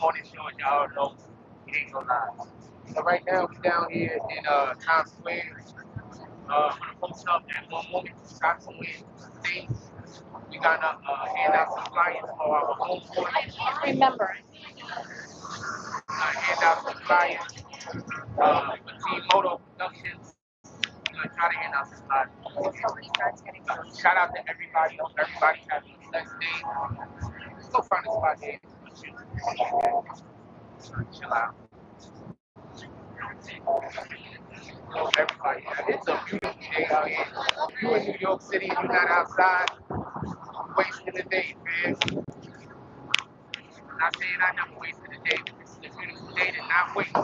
morning show, y'all know it ain't no lie. So right now we down here in Times Square. For the post up that one woman shot someone today. We got hand out some flyers for our home board. Remember. Hand out some flyers for Team Moto Productions. We're gonna try to hand out some flyers. Shout out to everybody. Hope everybody's having a blessed day. Let's go find a spot here. Chill out. Everybody, it's a beautiful day out here. You in New York City and you're not outside, you're wasting the day, man. I'm not saying I never wasted a day, but this is a beautiful day to not waste. I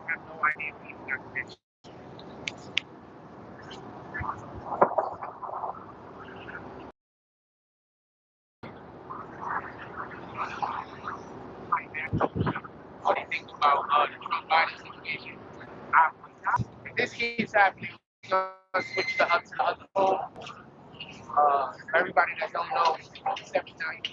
have no idea if people got connection. What do you think about the Trump Biden situation? If this keeps happening, we're gonna switch to the other phone. Everybody that don't know, it's every night.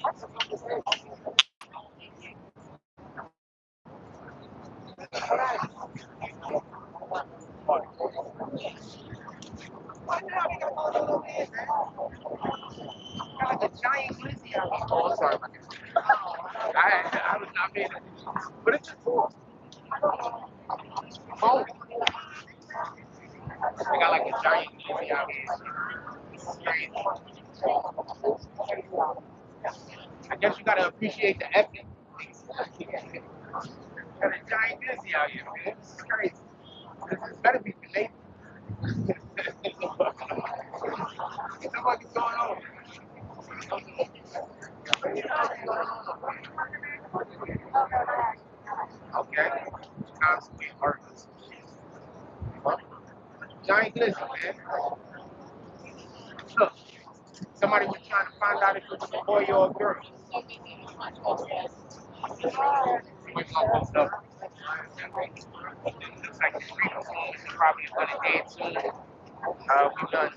Got like a giant glizzy out here. Oh, I'm sorry about that. I was not paying attention. But it's a cool phone. They got like a giant glizzy out here. This is crazy. I guess you gotta appreciate the effort. Got a giant glizzy out here, man. This is crazy. This better be related. What the fuck is going on? Okay. Constantly artists. Giant glizzy, man. Look, somebody was trying to find out if it was a boy or a girl. We're gonna post up. Looks like the street performance is probably gonna dance soon. We done.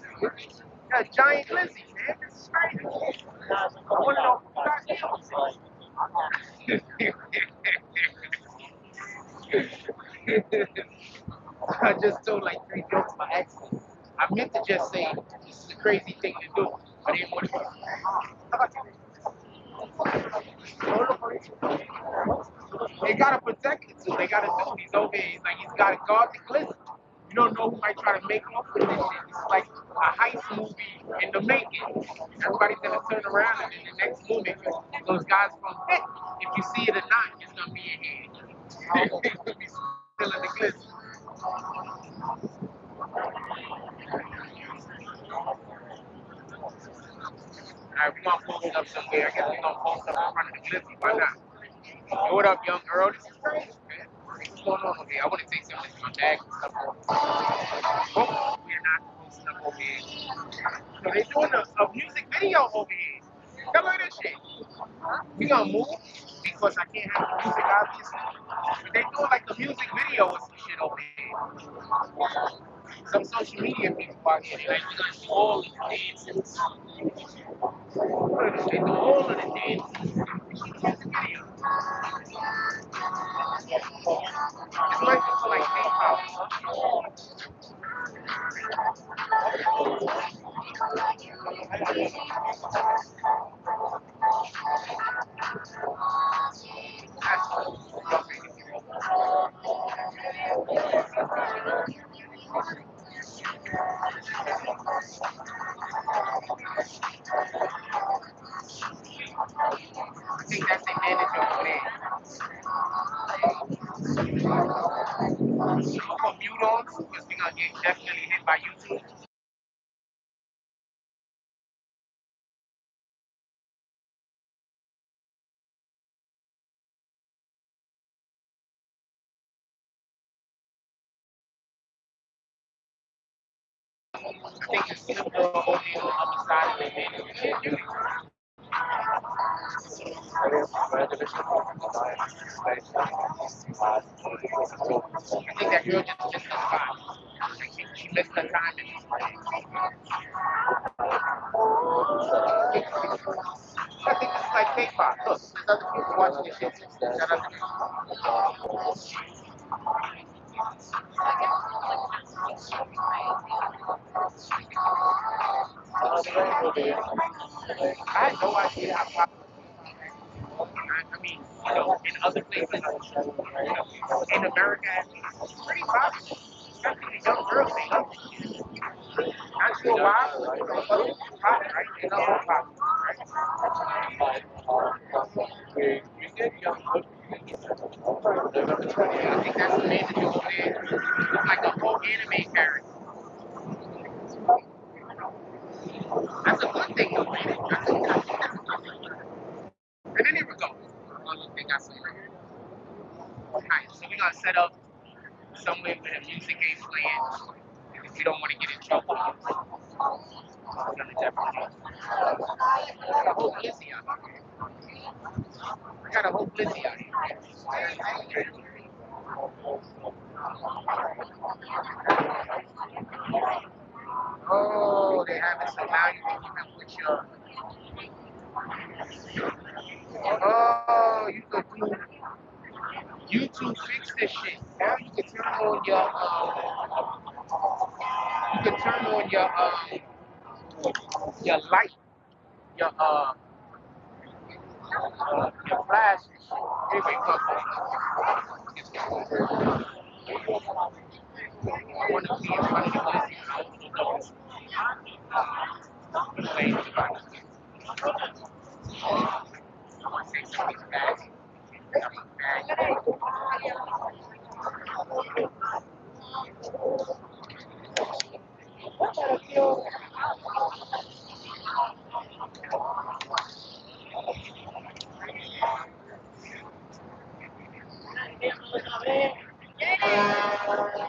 Got a giant glizzy, man. This is crazy. I wanna know who got it. I just told like 3 jokes by accident. I meant to just say this is a crazy thing to do. I didn't want to. They gotta protect it too. They gotta do. He's over here. He's like he's gotta guard the glizzy. You don't know who might try to make off with this shit. It's like a heist movie in the making. Everybody's gonna turn around and in the next movie, those guys from Pitt, if you see it or not, it's gonna be in here. It's gonna be stealing the glizzy. Alright, we're gonna post up somewhere. I guess we're gonna post up in front of the glizzy. Why not? Yo, what up, young girl? This is crazy, man. What's going on over here? I want to take some of this in my bag and stuff. Oh, we're not posting up over here. So they're doing a music video over here. Come look at this shit. We gonna move because I can't have the music, obviously. But they doing like a music video or some shit over here. Some social media people out here, they like do all of the dances. They do all of the dances. Music video. It's like K-pop. I think that's the manager over there. So for mute on, because we're gonna get definitely hit by YouTube. I think it's simpler over there on the other side of the menu. I think that girl just missed her spot. She missed her time in this place. I think it's like K-pop. Look, there's other people watching this shit. Shout out to them. I had no idea how popular K-pop actually was. I mean, in other places, in America, it's pretty popular. Especially the young girls, they love it. Not sure why, but it's pop, right? They love hip hop, right? You said young girls. I think that's the main thing over there. It's like a whole anime character. That's a good thing, though, man. I think that's a good thing. And then here we go. They got some right here. Alright, so we're gonna set up somewhere where the music ain't playing. Because we don't want to get in trouble. We're gonna definitely. I got a whole blizzy out here. I got a whole blizzy out here. Oh, they have it so now you can even put your. Oh, you could do. YouTube fix this shit. Now you can turn on your. You can turn on your light, your your flash and shit. Anyway, come on. I want to be in front of the blizzy. I also know it's playing about it. I want to say something bad.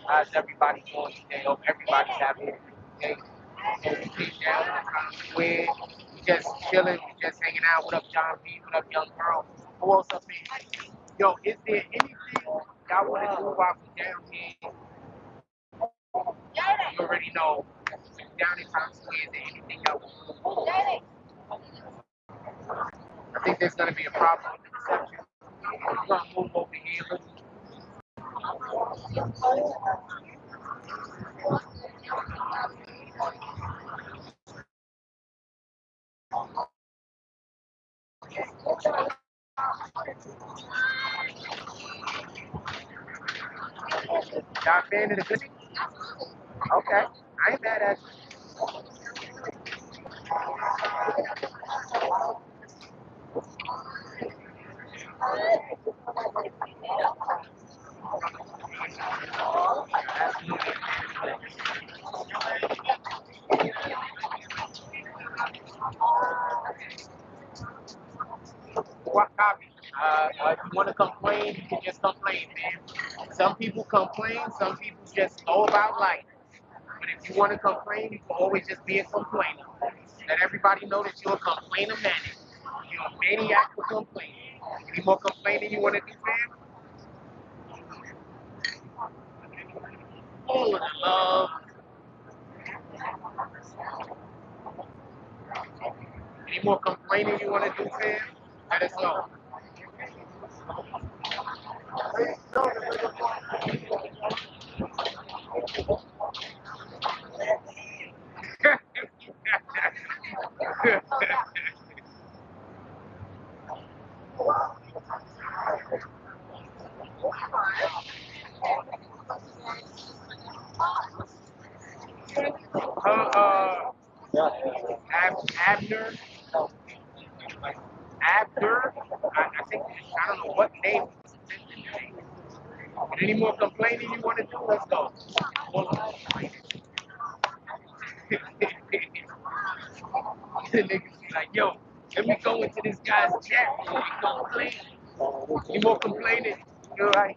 How's everybody doing today? Hope everybody's having a good day. So we came down to Times Square. We just chilling, we just hanging out. What up, John B? What up, young girl? Who else up here? Yo, is there anything y'all want to do while we down here? You already know. Down in Times Square, is there anything y'all want to do? I think there's gonna be a problem with the reception. We're gonna move over here a little. Y'all fan of the good? Okay, I ain't mad at you. Absolutely. What copy? If you want to complain, you can just complain, man. Some people complain, some people just go about life. But if you want to complain, you can always just be a complainer. Let everybody know that you're a complainer maniac. You're a maniac for complaining. Any more complaining you want to do, man? All of the love. Any more complaining you want to do, fam? Let us know. Abner, Abner, I think, I don't know what name was attempted today. But any more complaining you want to do, let's go. Hold on. The niggas be like, yo, let me go into this guy's chat and complain. Any more complaining? You're right.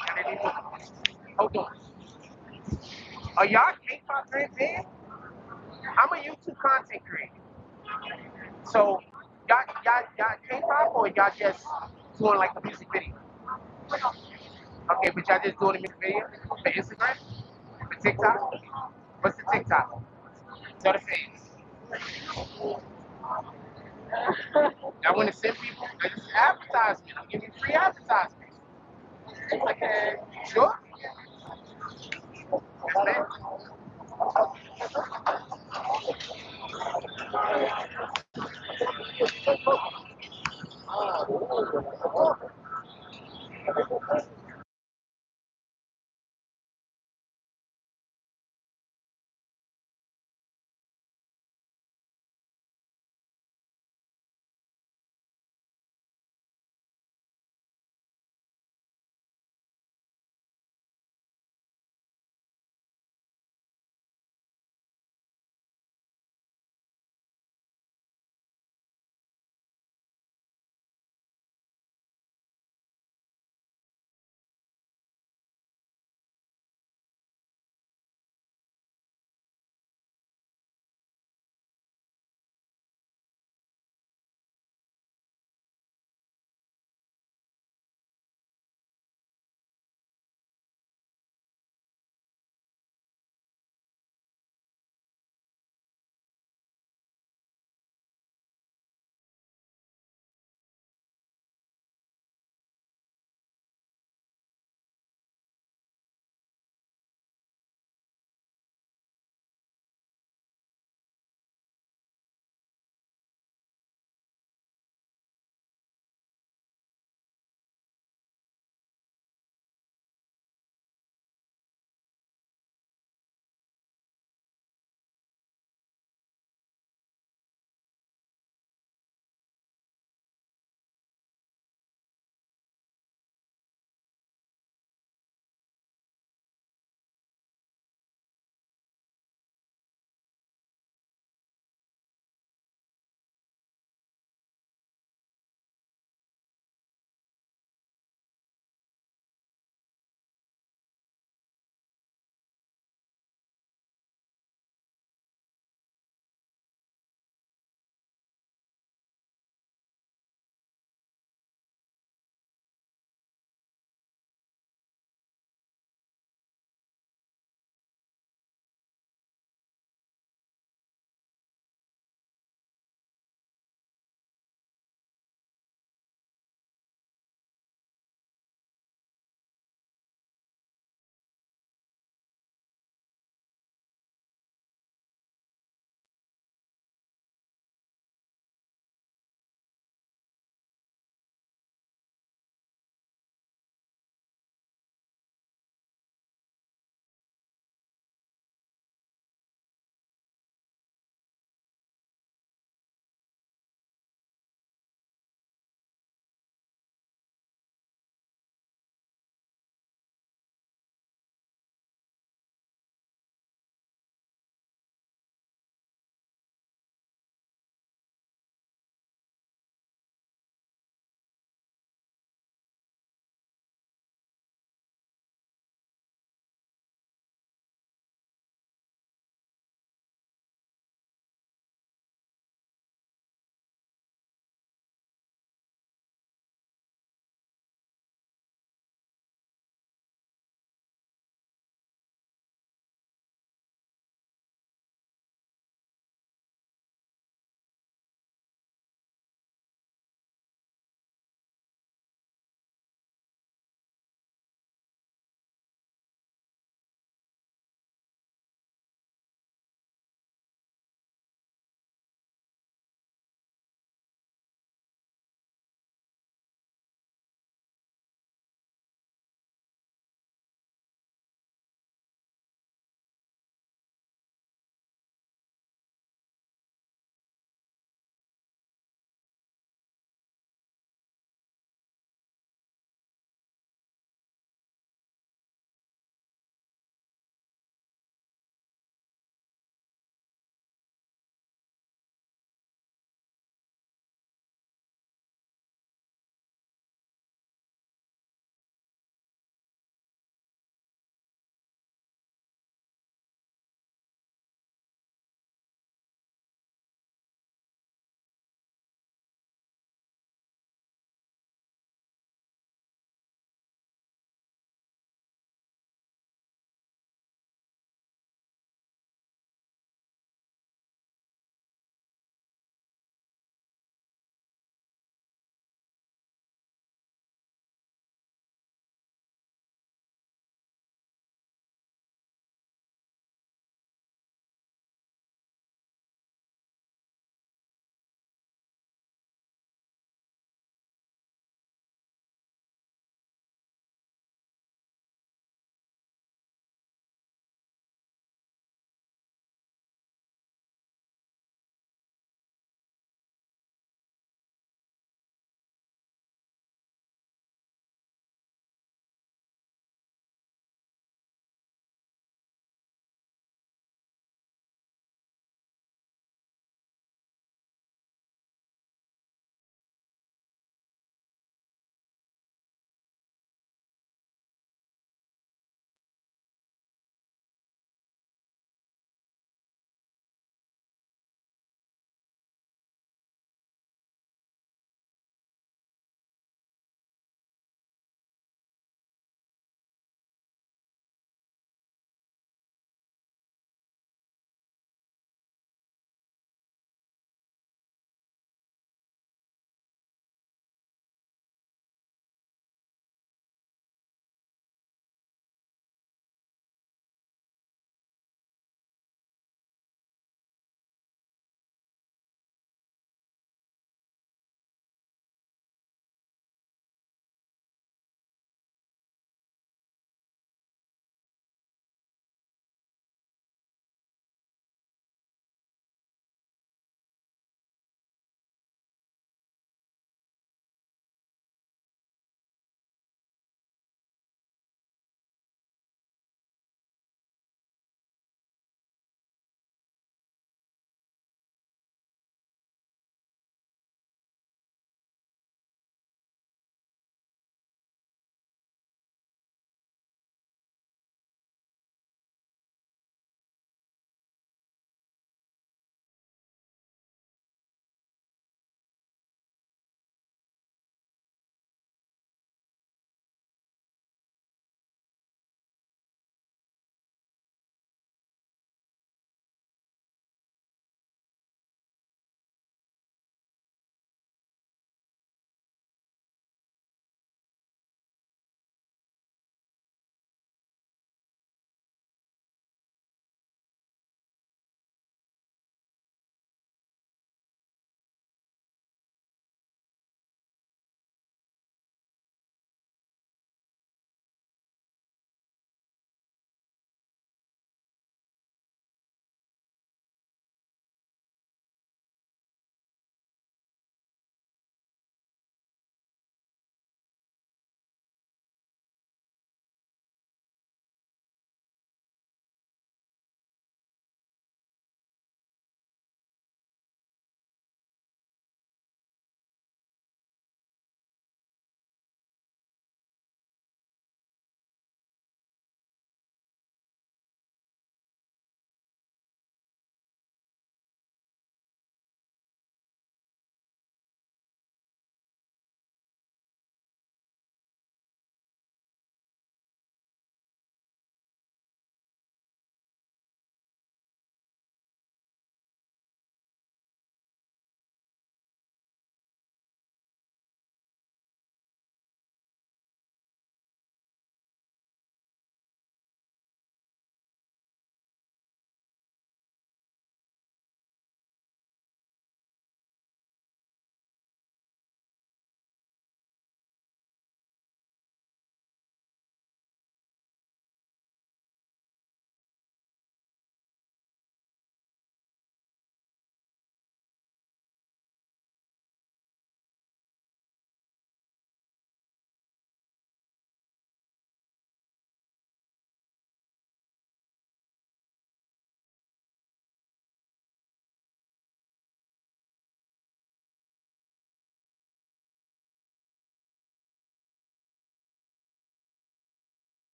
Hold on. Are y'all K-pop fans, man? I'm a YouTube content creator. So, y'all K-pop or y'all just doing like a music video? Okay, but y'all just doing a music video for Instagram? For TikTok? What's the TikTok? Tell the fans. I want to send people. This is advertisement. I'm giving you free advertisement. Okay. Sure. Yes,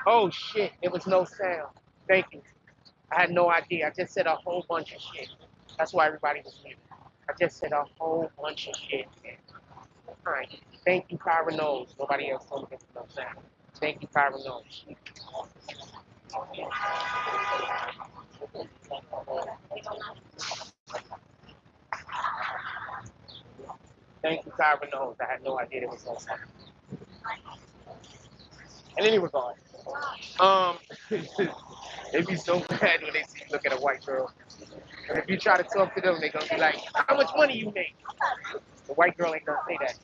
Oh shit, there was no sound. Thank you. I had no idea. I just said a whole bunch of shit. That's why everybody was muted. I just said a whole bunch of shit. All right. Thank you, Kyra knows. Nobody else told me no sound. Thank you, Kyra knows. Thank you, Kyra knows. I had no idea there was no sound. In any regard, um, it'd be so bad when they see you look at a white girl. And if you try to talk to them, they're gonna be like, "How much money you make?" The white girl ain't gonna say that.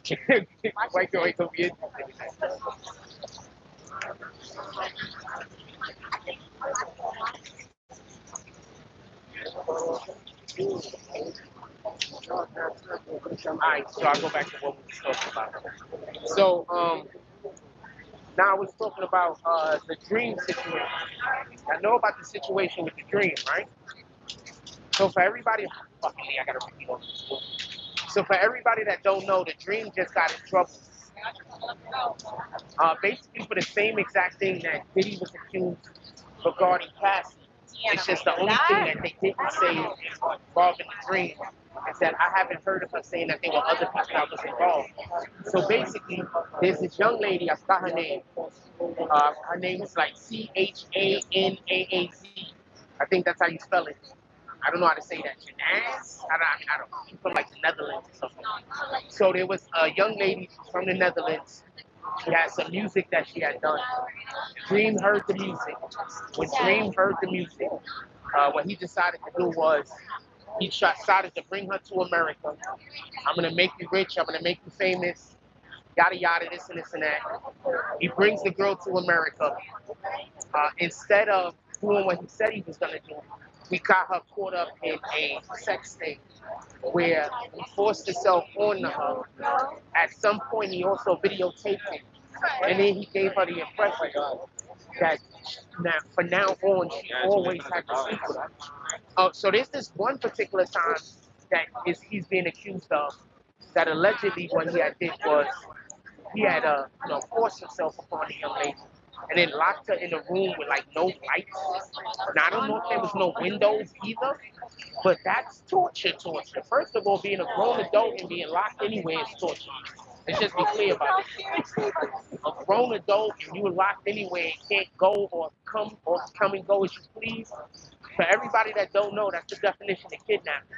The white girl ain't gonna be interested in that. All right, so I'll go back to what we were talking about. So, now I was talking about the dream situation. I know about the situation with the dream, right? So for everybody, fucking me, I gotta repeat all this. So for everybody that don't know, the dream just got in trouble. Basically for the same exact thing that Diddy was accused regarding Cassie. It's just the only thing that they didn't say involving the dream is that I haven't heard of her saying that there were other people that was involved. So basically, there's this young lady, I forgot her name. Her name is like ChanaaZ. I think that's how you spell it. I don't know how to say that. Chanaz? I don't know. She's from like the Netherlands or something. So there was a young lady from the Netherlands. She had some music that she had done. Dream heard the music. When Dream heard the music, what he decided to do was he decided to bring her to America. I'm gonna make you rich. I'm gonna make you famous. Yada yada, this and this and that. He brings the girl to America. Instead of doing what he said he was gonna do, he got her caught up in a sex thing where he forced himself on her. At some point, he also videotaped it, and then he gave her the impression that from now on, she always had to sleep with her. So there's this one particular time that he's being accused of that allegedly what he had did was he had forced himself upon the young lady and then locked her in a room with like no lights. Now I don't know if there was no windows either, but that's torture. First of all, being a grown adult and being locked anywhere is torture. Let's just be clear about it. A grown adult and you are locked anywhere and can't go or come and go as you please. For everybody that don't know, that's the definition of kidnapping.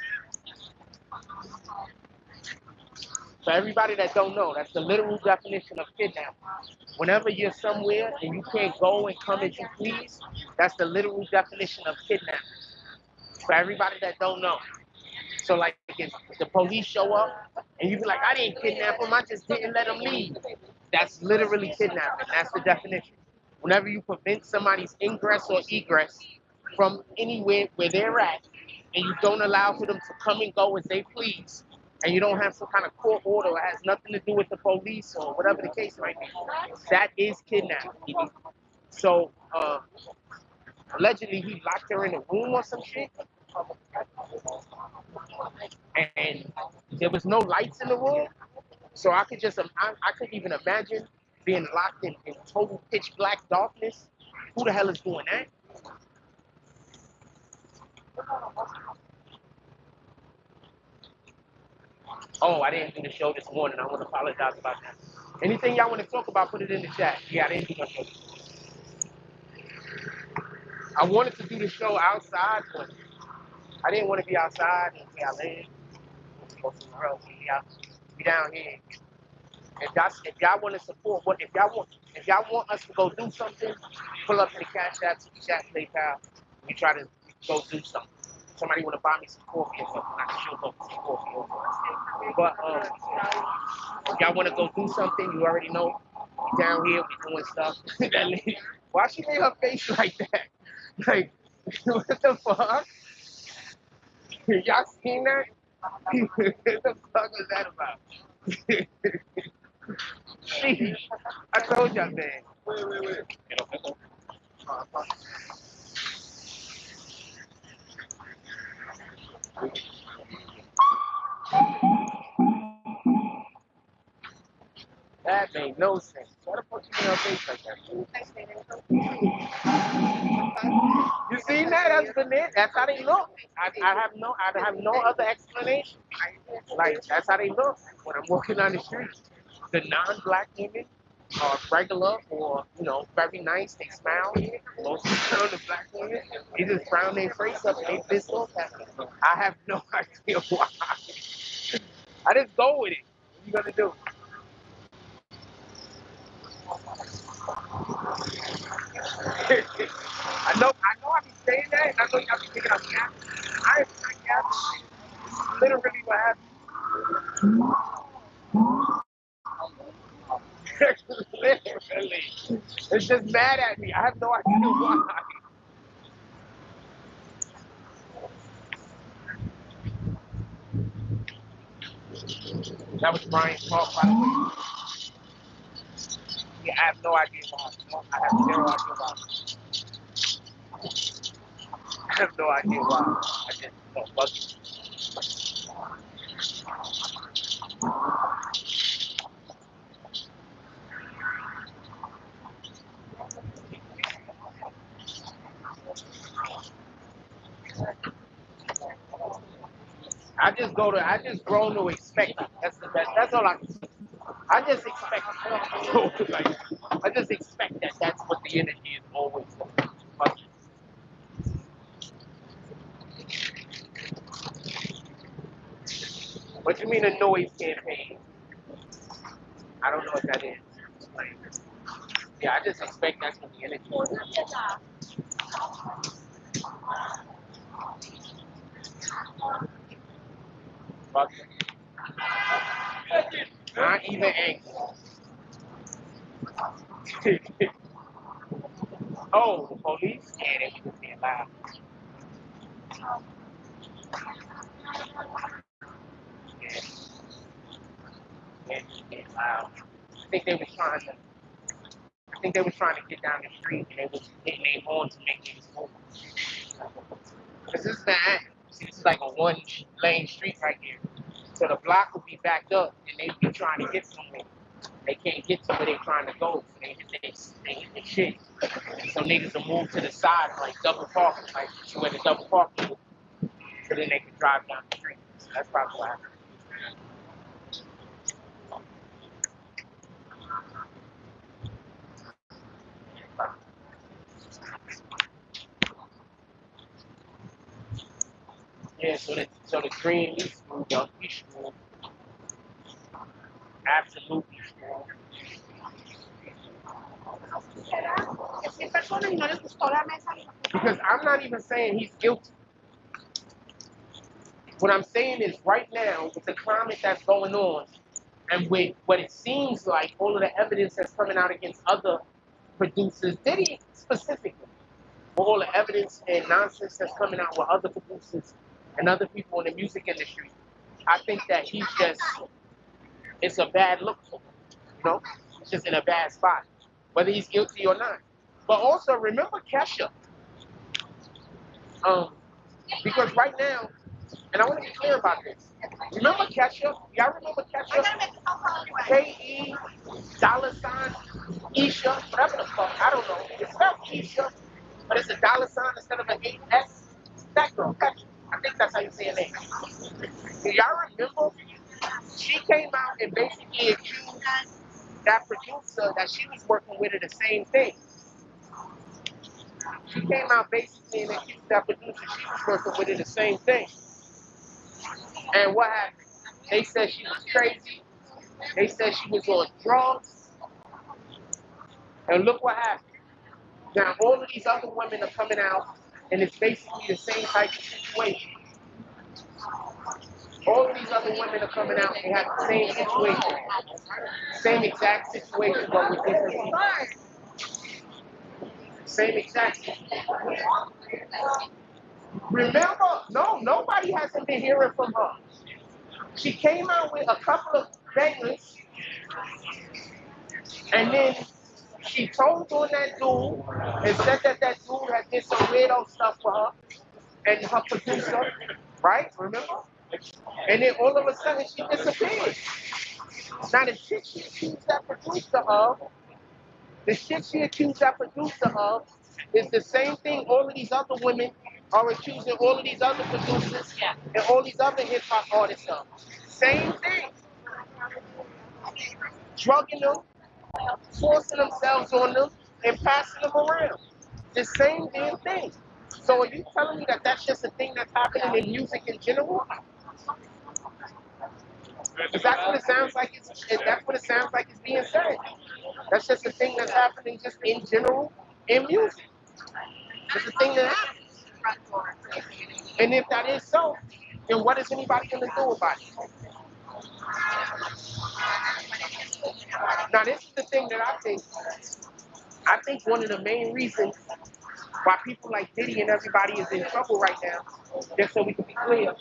For everybody that don't know, that's the literal definition of kidnapping. Whenever you're somewhere and you can't go and come as you please, that's the literal definition of kidnapping. For everybody that don't know. So like if the police show up and you be like, I didn't kidnap him, I just didn't let him leave. That's literally kidnapping. That's the definition. Whenever you prevent somebody's ingress or egress from anywhere where they're at, and you don't allow for them to come and go as they please, and you don't have some kind of court order or has nothing to do with the police or whatever the case might be, that is kidnapping. So allegedly he locked her in a room or some shit, and there was no lights in the room. So I could I could even imagine being locked in total pitch black darkness. Who the hell is doing that? Oh, I didn't do the show this morning. I want to apologize about that. Anything y'all want to talk about, put it in the chat. Yeah, I didn't do my show. I wanted to do the show outside, but I didn't want to be outside and where I live. Go somewhere else. Be down here. If y'all want to support, if y'all want us to go do something, pull up in the Cash App, Chat, PayPal. We try to go do something. Somebody want to buy me some coffee or something, I can sure go for some coffee. But if y'all want to go do something, you already know. We down here, we doing stuff. That lady, why she made her face like that? Like, what the fuck? Y'all seen that? What the fuck was that about? Sheesh. I told y'all, man. Wait. That made no sense. Why the fuck in her face like that. You seen that? That's been it. That's how they look. I have no other explanation. Like that's how they look when I'm walking down the street. The non-black women are regular or very nice. They smile. Most of the time, the black women they just frown their face up and they pissed off at me. I have no idea why. I just go with it. What you gonna do? I be saying that, and I know y'all be thinking I'm capping. I am not capping. This is literally what happened. Literally. It's just mad at me. I have no idea why. That was Brian's fault, by the way. Yeah, I have no idea why. No, I have zero idea why. I have no idea why. I just don't bug it. I just grown to expect it. That's the best. That's all I can say. I just expect it. Like, I just expect that that's what the energy is always like. What you mean a noise campaign? I don't know what that is. Like, yeah, I just expect that's what the energy is. Fuck it. Not even angry. Oh, the police? Yeah, they was just being loud. Yeah, they just being loud. I think they was trying to. I think they was trying to get down the street and they was hitting their horn to make things move. Because this is the end. See, this is like a one-lane street right here. So the block would be backed up and they'd be trying to get somewhere. They can't get to where they're trying to go. So they hit their shit. So niggas will move to the side, like double parking, like where the double parking is. So then they can drive down the street. So that's probably what happened. Yeah, so the green is school, young school, absolutely school. Because I'm not even saying he's guilty. What I'm saying is right now, with the climate that's going on, and with what it seems like all of the evidence that's coming out against other producers, Diddy specifically, with all the evidence and nonsense that's coming out with other producers and other people in the music industry, I think that it's a bad look for him. He's just in a bad spot, whether he's guilty or not. But also remember Kesha, because right now, and I want to be clear about this. Remember Kesha? Y'all remember Kesha? K-E, dollar sign, Isha, whatever the fuck, I don't know. It's spelled Isha, but it's a dollar sign instead of an 8S. That girl, Kesha. I think that's how you say her name. Do y'all remember? She came out and basically accused that producer that she was working with of the same thing. She came out basically and accused that producer she was working with of the same thing. And what happened? They said she was crazy. They said she was on drugs. And look what happened. Now all of these other women are coming out and it's basically the same type of situation. All of these other women are coming out and they have the same situation. Same exact situation, but with different people. Same exact situation. Remember, no, nobody hasn't been hearing from her. She came out with a couple of bangers, and then she told on that dude and said that that dude had did some weirdo stuff for her and her producer, right? Remember? And then all of a sudden she disappeared. Now the shit she accused that producer of The shit she accused that producer of is the same thing all of these other women are accusing all of these other producers and all these other hip hop artists of. Same thing. Drugging them, forcing themselves on them, and passing them around. The same damn thing. So are you telling me that that's just a thing that's happening in music in general? Because that's what it sounds like. That's what it sounds like it's being said. That's just a thing that's happening just in general in music. It's a thing that happens. And if that is so, then what is anybody going to do about it? Now, this is the thing that I think. I think one of the main reasons why people like Diddy and everybody is in trouble right now, just so we can be clear,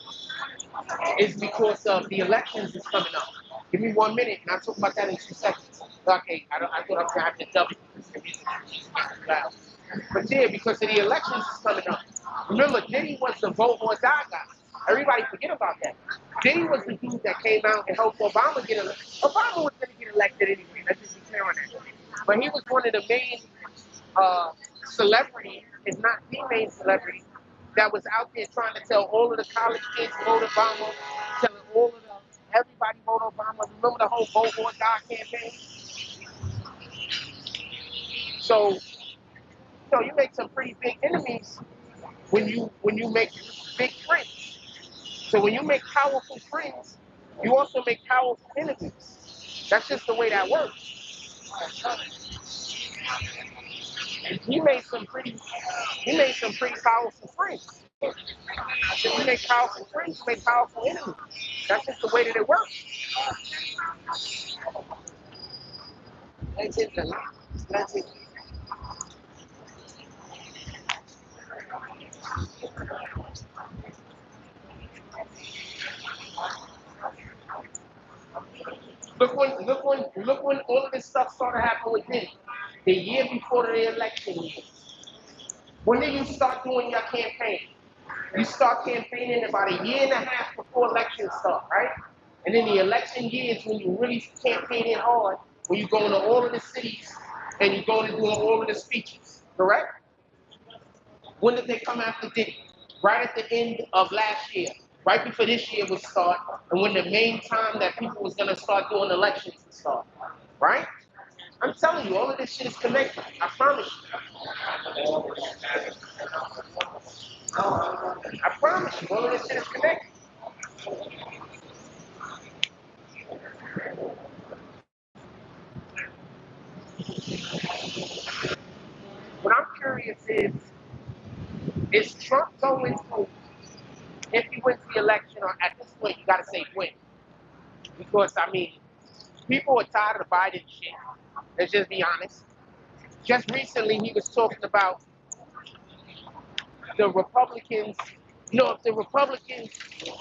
is because of the elections is coming up. Give me 1 minute, and I'll talk about that in 2 seconds. Okay, I thought I was going to have to double loud. But yeah, because of the elections is coming up. Remember, Diddy was the vote or die guy. Everybody forget about that. Diddy was the dude that came out and helped Obama get elected. Obama was going to get elected anyway. Let's just be clear on that. But he was one of the main celebrities, if not the main celebrity, that was out there trying to tell all of the college kids vote Obama, telling all of everybody vote Obama. Remember the whole vote or die campaign? So, you make some pretty big enemies when you make big friends. So when you make powerful friends, you also make powerful enemies. That's just the way that works. And he made some pretty powerful friends. If you make powerful friends, you make powerful enemies. That's just the way that it works. That's it. That's it. Look when all of this stuff started happening with Diddy. The year before the election year. When did you start doing your campaign? You start campaigning about a year and a half before elections start, right? And then the election year is when you really campaigning hard, when you go into all of the cities and you go and doing all of the speeches, correct? When did they come after Diddy? Right at the end of last year, right before this year would start, and when the main time that people was gonna start doing elections would start, right? I'm telling you, all of this shit is connected. I promise you. I promise you, all of this shit is connected. What I'm curious is Trump going to, if he wins the election, or at this point, you gotta say win. Because, I mean, people are tired of the Biden shit. Let's just be honest. Just recently, he was talking about the Republicans. If the Republicans,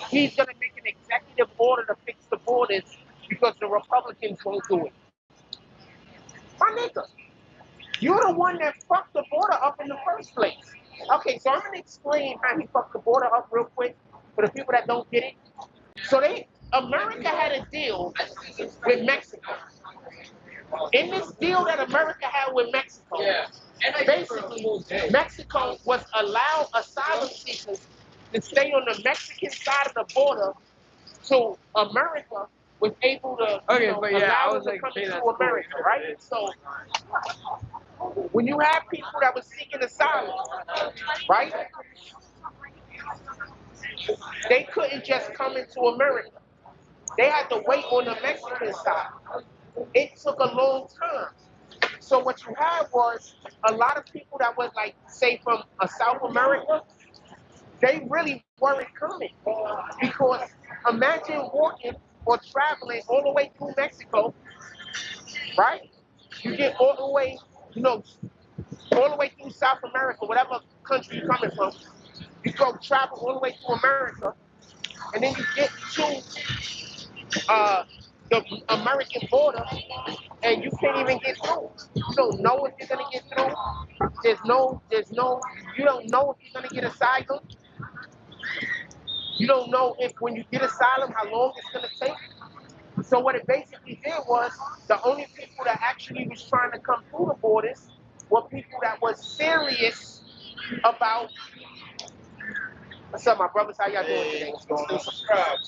he's gonna make an executive order to fix the borders because the Republicans won't do it. My nigga, you're the one that fucked the border up in the first place. Okay, so I'm gonna explain how he fucked the border up real quick for the people that don't get it. So America had a deal with Mexico. In this deal that America had with Mexico, basically Mexico was allowed asylum seekers to stay on the Mexican side of the border, so America was able to allow them to come into America, right? So when you have people that were seeking asylum, right, they couldn't just come into America. They had to wait on the Mexican side. It took a long time. So what you had was a lot of people that was like, say, from South America, they really weren't coming. Because imagine walking or traveling all the way through Mexico, right? You get all the way, all the way through South America, whatever country you're coming from. You go travel all the way through America, and then you get to the American border, and you can't even get through. You don't know if you're gonna get through. You don't know if you're gonna get asylum. You don't know if when you get asylum, how long it's gonna take. So what it basically did was the only people that actually was trying to come through the borders were people that was serious about. What's up, my brothers? How y'all doing today? What's going on? SUBCRIBE.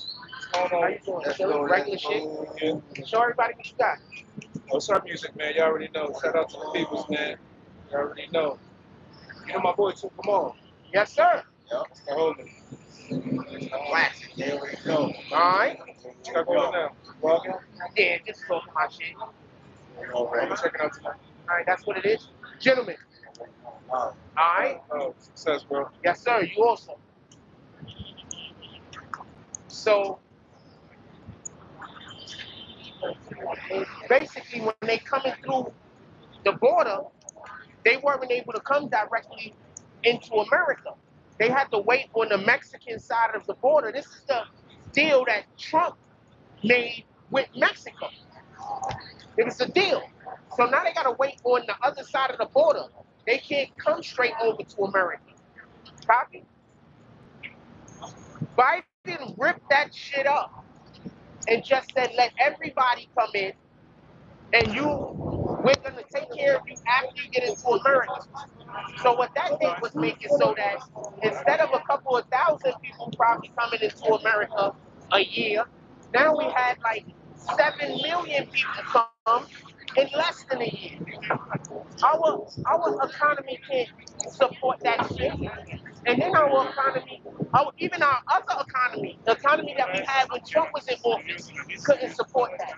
How you doing? Chilling? Regular shit? Yeah. Show everybody what you got. What's our music, man? Y'all already know. Shout out to the peoples, man. You already know. You know my boy too. Come on. Yes, sir. Yeah. It's the homie. Classic. They already know. Alright. What you got going on now? Vlogging? Yeah, just talking my shit. All right. I'm checking out tonight. Alright, that's what it is. Gentlemen. Alright. Oh, success, bro. Yes, sir. You also. So basically, when they coming through the border, they weren't able to come directly into America. They had to wait on the Mexican side of the border. This is the deal that Trump made with Mexico. It was a deal. So now they got to wait on the other side of the border. They can't come straight over to America. Copy? Biden ripped that shit up and just said, let everybody come in and we're going to take care of you after you get into America. So what that did was make it so that instead of a couple of thousand people probably coming into America a year, now we had like 7 million people come in less than a year. Our economy can't support that shit. And then our economy, even our other economy, the economy that we had when Trump was in office, couldn't support that.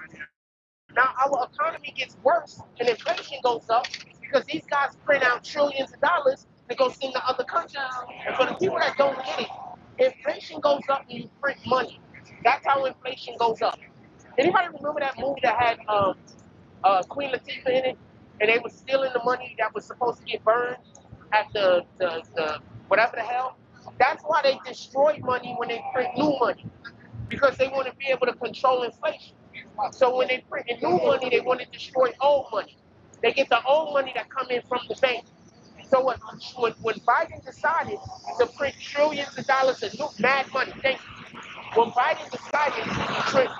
Now our economy gets worse and inflation goes up because these guys print out trillions of dollars to go send to other countries. And for the people that don't get it, inflation goes up when you print money. That's how inflation goes up. Anybody remember that movie that had Queen Latifah in it? And they were stealing the money that was supposed to get burned at the whatever the hell. That's why they destroy money when they print new money, because they want to be able to control inflation. So when they print new money, they want to destroy old money. They get the old money that come in from the bank. So when Biden decided to print trillions of dollars of new mad money, thank you. When Biden decided to print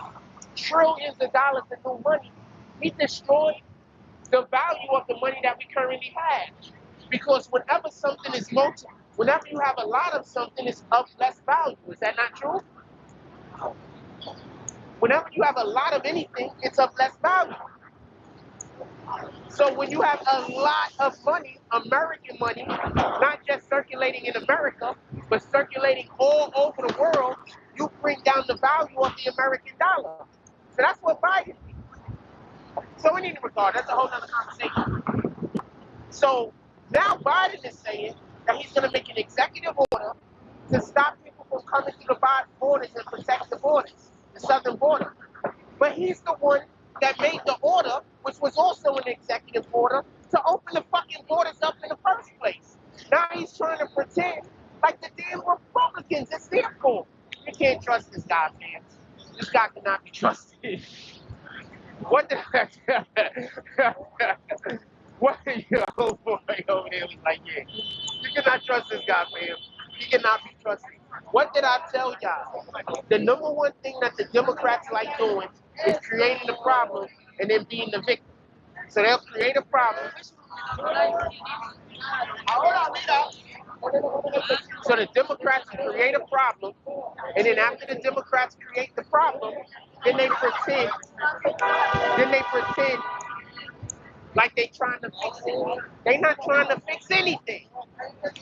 trillions of dollars of new money, he destroyed the value of the money that we currently have. Because whenever you have a lot of something, it's of less value. Is that not true? Whenever you have a lot of anything, it's of less value. So when you have a lot of money, American money, not just circulating in America, but circulating all over the world, you bring down the value of the American dollar. So that's what Biden did. So in any regard, that's a whole other conversation. So now Biden is saying that he's going to make an executive order to stop people from coming to the borders and protect the borders, the southern border. But he's the one that made the order, which was also an executive order, to open the fucking borders up in the first place. Now he's trying to pretend like the damn Republicans is their fault. You can't trust this guy, man. This guy cannot be trusted. What did I tell What your old boy over there was like, yeah, you cannot trust this guy, man. He cannot be trusted. What did I tell y'all? The number one thing that the Democrats like doing is creating a problem and then being the victim. So they'll create a problem. So the Democrats create a problem, and then after the Democrats create the problem, then they pretend like they trying to fix it. They not trying to fix anything.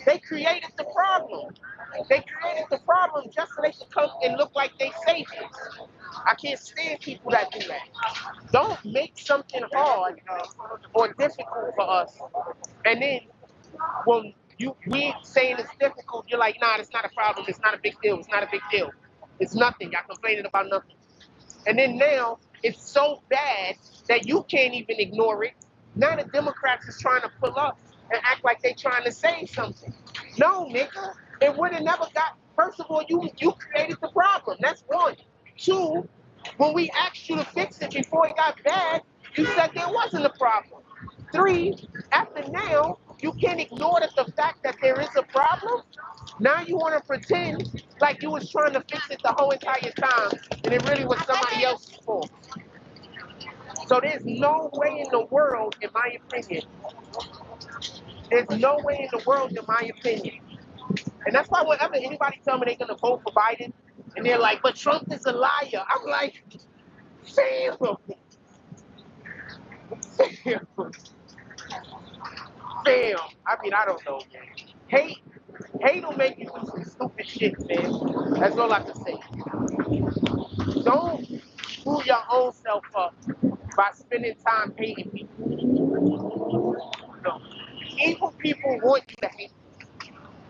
They created the problem. They created the problem just so they could come and look like they saviors. I can't stand people that do that. Don't make something hard or difficult for us, and then when we saying it's difficult, you're like, nah, it's not a problem. It's not a big deal. It's not a big deal. It's nothing. Y'all complaining about nothing. And then now it's so bad that you can't even ignore it. Now the Democrats is trying to pull up and act like they trying to say something. No, nigga, it would have never got. First of all, you created the problem. That's one. Two, when we asked you to fix it before it got bad, you said there wasn't a problem. Three, after now, you can't ignore the fact that there is a problem. Now you want to pretend like you was trying to fix it the whole entire time, and it really was somebody else's fault. So there's no way in the world, in my opinion, there's no way in the world, in my opinion. And that's why whenever anybody tell me they're going to vote for Biden, and they're like, but Trump is a liar, I'm like, fam, fam, fam. I mean, I don't know, man. Hate will make you do some stupid shit, man. That's all I can say. Don't screw your own self up by spending time hating people. No. Evil people want you to hate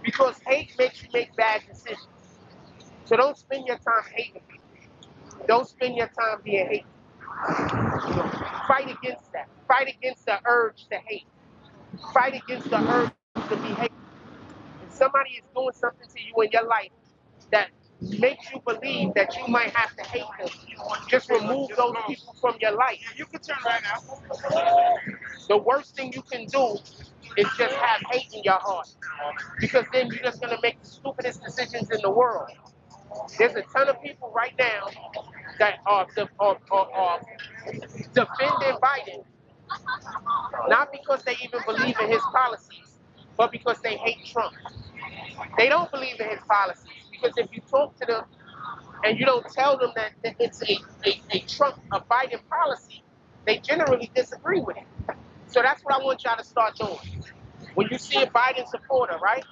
because hate makes you make bad decisions. So don't spend your time hating people. Don't spend your time being hateful. Fight against that. Fight against the urge to hate. Fight against the urge to be hateful. If somebody is doing something to you in your life that makes you believe that you might have to hate them, just remove those people from your life. You can turn right now. The worst thing you can do is just have hate in your heart, because then you're just going to make the stupidest decisions in the world. There's a ton of people right now that are defending Biden, not because they even believe in his policies, but because they hate Trump. They don't believe in his policies, because if you talk to them and you don't tell them that it's a Trump, a Biden policy, they generally disagree with it. So that's what I want y'all to start doing. When you see a Biden supporter, right?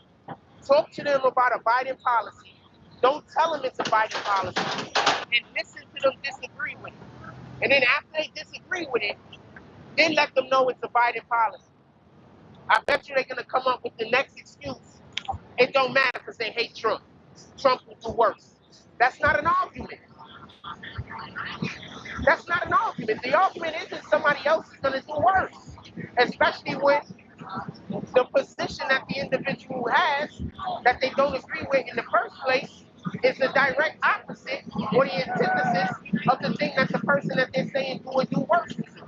Talk to them about a Biden policy. Don't tell them it's a Biden policy. And listen to them disagree with it. And then after they disagree with it, then let them know it's a Biden policy. I bet you they're going to come up with the next excuse. It don't matter because they hate Trump. Trump will do worse. That's not an argument. That's not an argument. The argument is that somebody else is going to do worse. Especially when the position that the individual has that they don't agree with in the first place is the direct opposite or the antithesis of the thing that the person that they're saying do or do worse will do.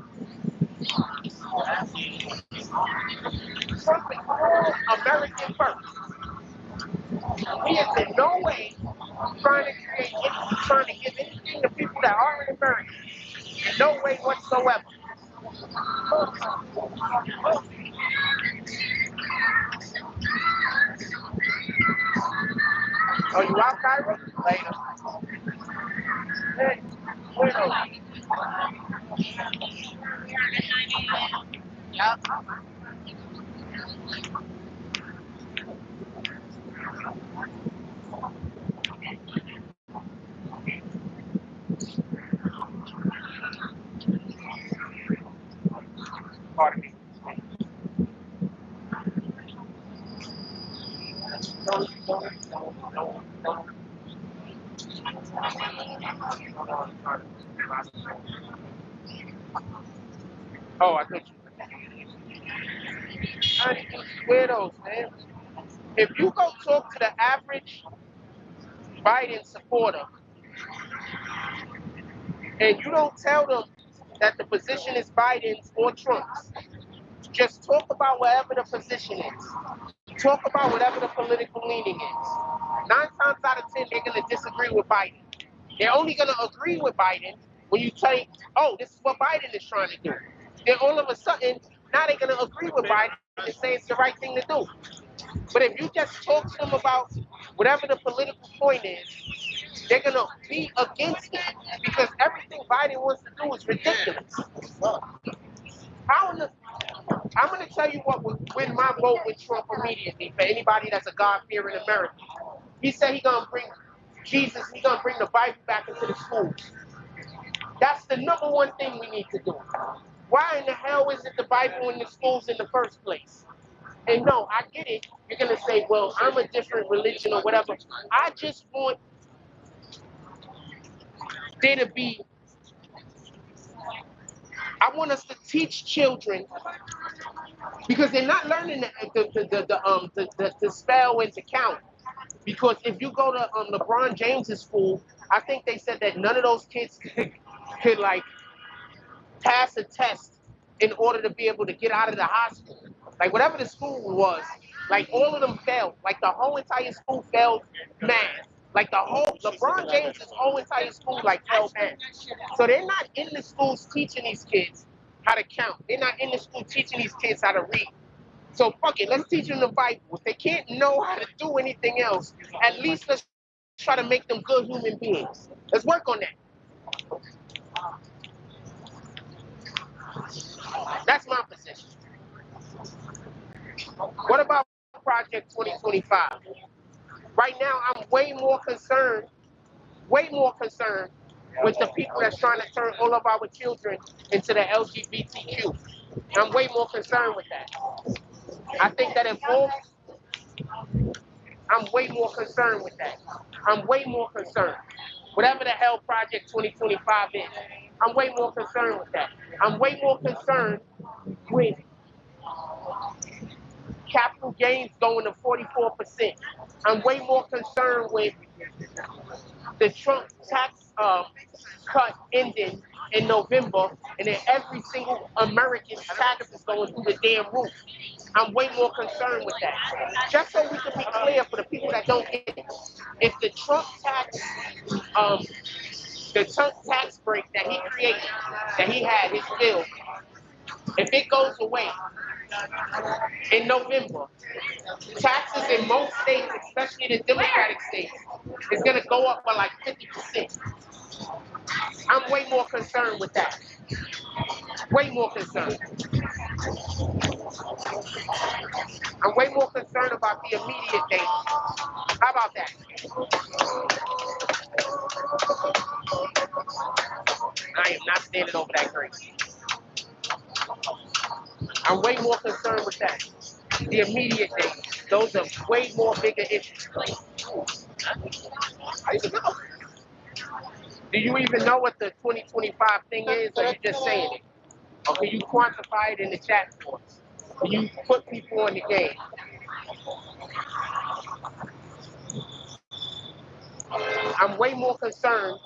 Trump is all American first. He is in no way trying to give anything to people that aren't American. In no way whatsoever. Are you out, Kyra? Later. Hey, where are you? Yep. Pardon me. Oh, I thought you. Honey, these weirdos, man. If you go talk to the average Biden supporter and you don't tell them that the position is Biden's or Trump's, just talk about whatever the position is. Talk about whatever the political leaning is. 9 times out of 10, they're going to disagree with Biden. They're only going to agree with Biden when you say, oh, this is what Biden is trying to do. Then all of a sudden, now they're going to agree with Biden and say it's the right thing to do. But if you just talk to them about whatever the political point is, they're going to be against it because everything Biden wants to do is ridiculous. I'm going to tell you what would win my vote with Trump immediately for anybody that's a God-fearing American. He said he's going to bring Jesus, he's going to bring the Bible back into the schools. That's the number one thing we need to do. Why in the hell isn't the Bible in the schools in the first place? And no, I get it. You're going to say, well, I'm a different religion or whatever. I just want there to be, I want us to teach children because they're not learning to spell and to count. Because if you go to LeBron James's school, I think they said that none of those kids could like pass a test in order to be able to get out of the hospital. Like whatever the school was, Like all of them failed. Like the whole entire school failed math. Like the whole LeBron James' whole entire school like failed math. So they're not in the schools teaching these kids how to count. They're not in the school teaching these kids how to read. So fuck it, let's teach them the Bible. If they can't know how to do anything else, at least let's try to make them good human beings. Let's work on that. That's my position. What about Project 2025? Right now, I'm way more concerned with the people that's trying to turn all of our children into the LGBTQ. I'm way more concerned with that. I think that I'm way more concerned with that. I'm way more concerned. Whatever the hell Project 2025 is, I'm way more concerned with that. I'm way more concerned with capital gains going to 44%. I'm way more concerned with the Trump tax cut ending in November, and then every single American's tax is going through the damn roof. I'm way more concerned with that. Just so we can be clear for the people that don't get it, if the Trump tax break that he created, that he had, his bill, if it goes away in November, taxes in most states, especially the Democratic states, is going to go up by like 50%. I'm way more concerned with that. Way more concerned. I'm way more concerned about the immediate thing. How about that? I am not standing over that grave. I'm way more concerned with that. The immediate things. Those are way more bigger issues. How you know? Do you even know what the 2025 thing is, or you just saying it? Or can you quantify it in the chat for us? Can you put people on the game? I'm way more concerned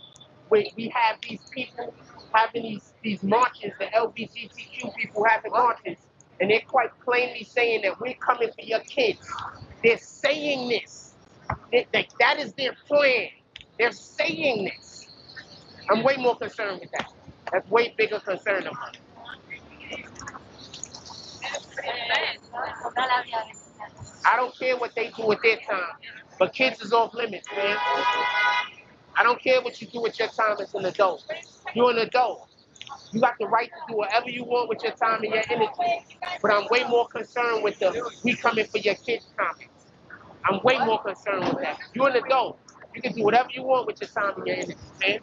with we have these people having these marches, the LGBTQ people having marches, and they're quite plainly saying that we're coming for your kids. They're saying this. That is their plan. They're saying this. I'm way more concerned with that. That's way bigger concern of mine. I don't care what they do with their time, but kids is off limits, man. I don't care what you do with your time as an adult. You're an adult. You got the right to do whatever you want with your time and your energy. But I'm way more concerned with the we coming for your kids comments. I'm way more concerned with that. You're an adult. You can do whatever you want with your time and your energy, man.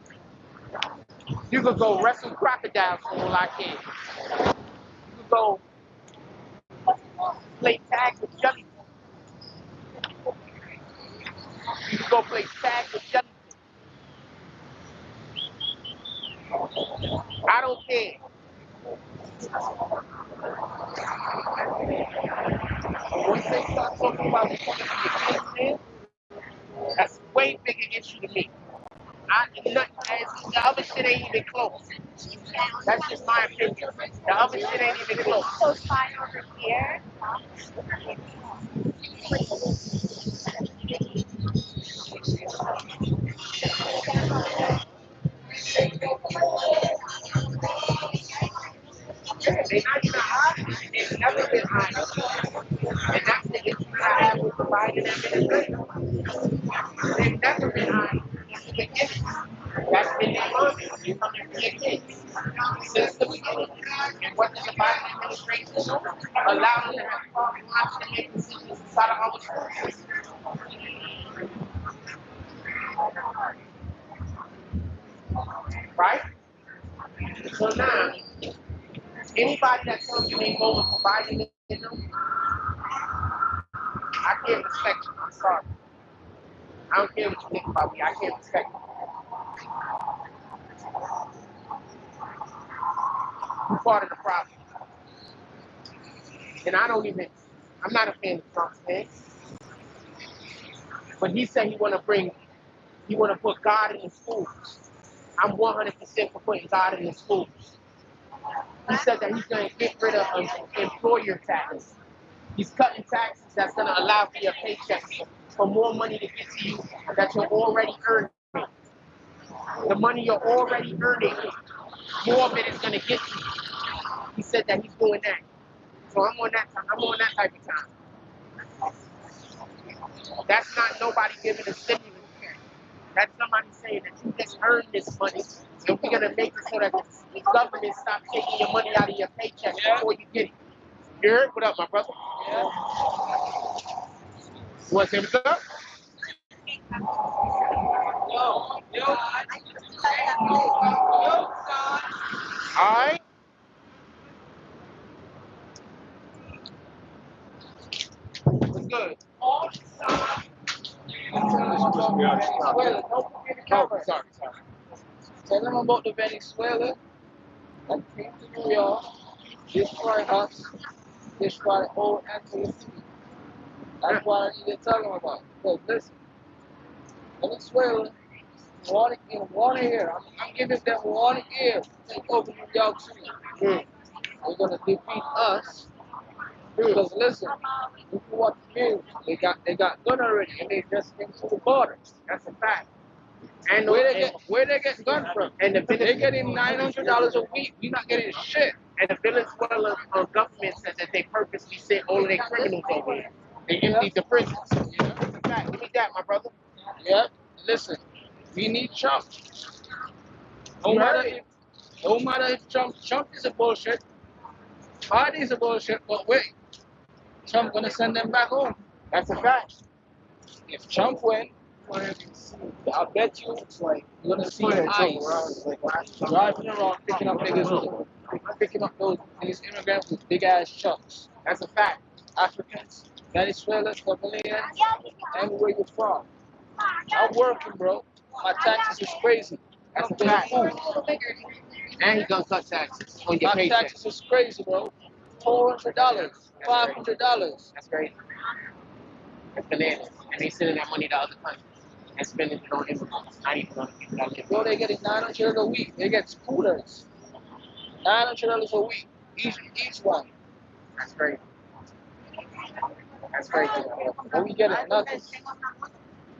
You could go wrestle crocodiles for all I care. You could go play tag with jellyfish. You could go play tag with jellyfish. I don't care. Once they start talking about the kids, man, that's a way bigger issue to me. The other shit ain't even close. That's just my opinion. The other shit ain't even close. So fine over here. They're not even hiding. They've never been hiding. And that's the issue I have with the Biden administration. They've never been hiding. Since the beginning. That's been their money. You're coming for your kids. Since the beginning. And what does the Biden administration do? Allow them to have carte blanche to make decisions inside of our schools. Right? So now, anybody that tells you they voted for Biden, I can't respect you. I'm sorry. I don't care what you think about me. I can't respect you. You're part of the problem. And I'm not a fan of Trump's, man. But he said he want to put God in the schools. I'm 100% for putting God in the schools. He said that he's going to get rid of employer tax. He's cutting taxes that's going to allow for your paychecks for more money to get to you that you're already earning. The money you're already earning, more of it is going to get to you. He said that he's doing that. So I'm on that. I'm on that type of time. That's not nobody giving a stimulus check. That's somebody saying that you just earned this money, and we're gonna make it so that the government stops taking your money out of your paycheck before you get it. You heard? What up, my brother? Yeah. What's him up? Yo. All right. What's good? Venezuela. Don't forget the camera. Oh, sorry. Tell them about the Venezuela that came to New York, destroy us, destroy the whole Angeles City. That's what I need to tell them about. Because listen, Venezuela, in 1 year, I'm giving them 1 year to take over New York City. They're going to defeat us. Because listen, if you watch the news, they got gun already, and they just came to the border. That's a fact. And Where they get gun from? And They're getting $900 a week. We're not getting shit. And the Venezuela government said that they purposely sent all of their criminals over here. They emptied the prisons. That's a fact. Give me that, my brother. Yep. Listen, we need Trump. No matter if Trump is a bullshit, Biden is a bullshit, but wait, Trump gonna send them back home. That's a fact. If Trump wins, I bet you you're gonna see ICE driving around picking up niggas, picking up these immigrants with big ass trucks. That's a fact. Africans, Venezuela, Colombians, anywhere you're from. I'm working, bro. My taxes is crazy. That's a fact. And he's gonna cut taxes on your My paycheck. taxes is crazy, bro. $400, $500. That's crazy. That's bananas. And they sending that money to other countries and spending it on immigrants. Not even on the people that live Bro, they're getting $900 a week. They get scooters. $900 a week. Each one. That's crazy. That's crazy. And we getting nothing.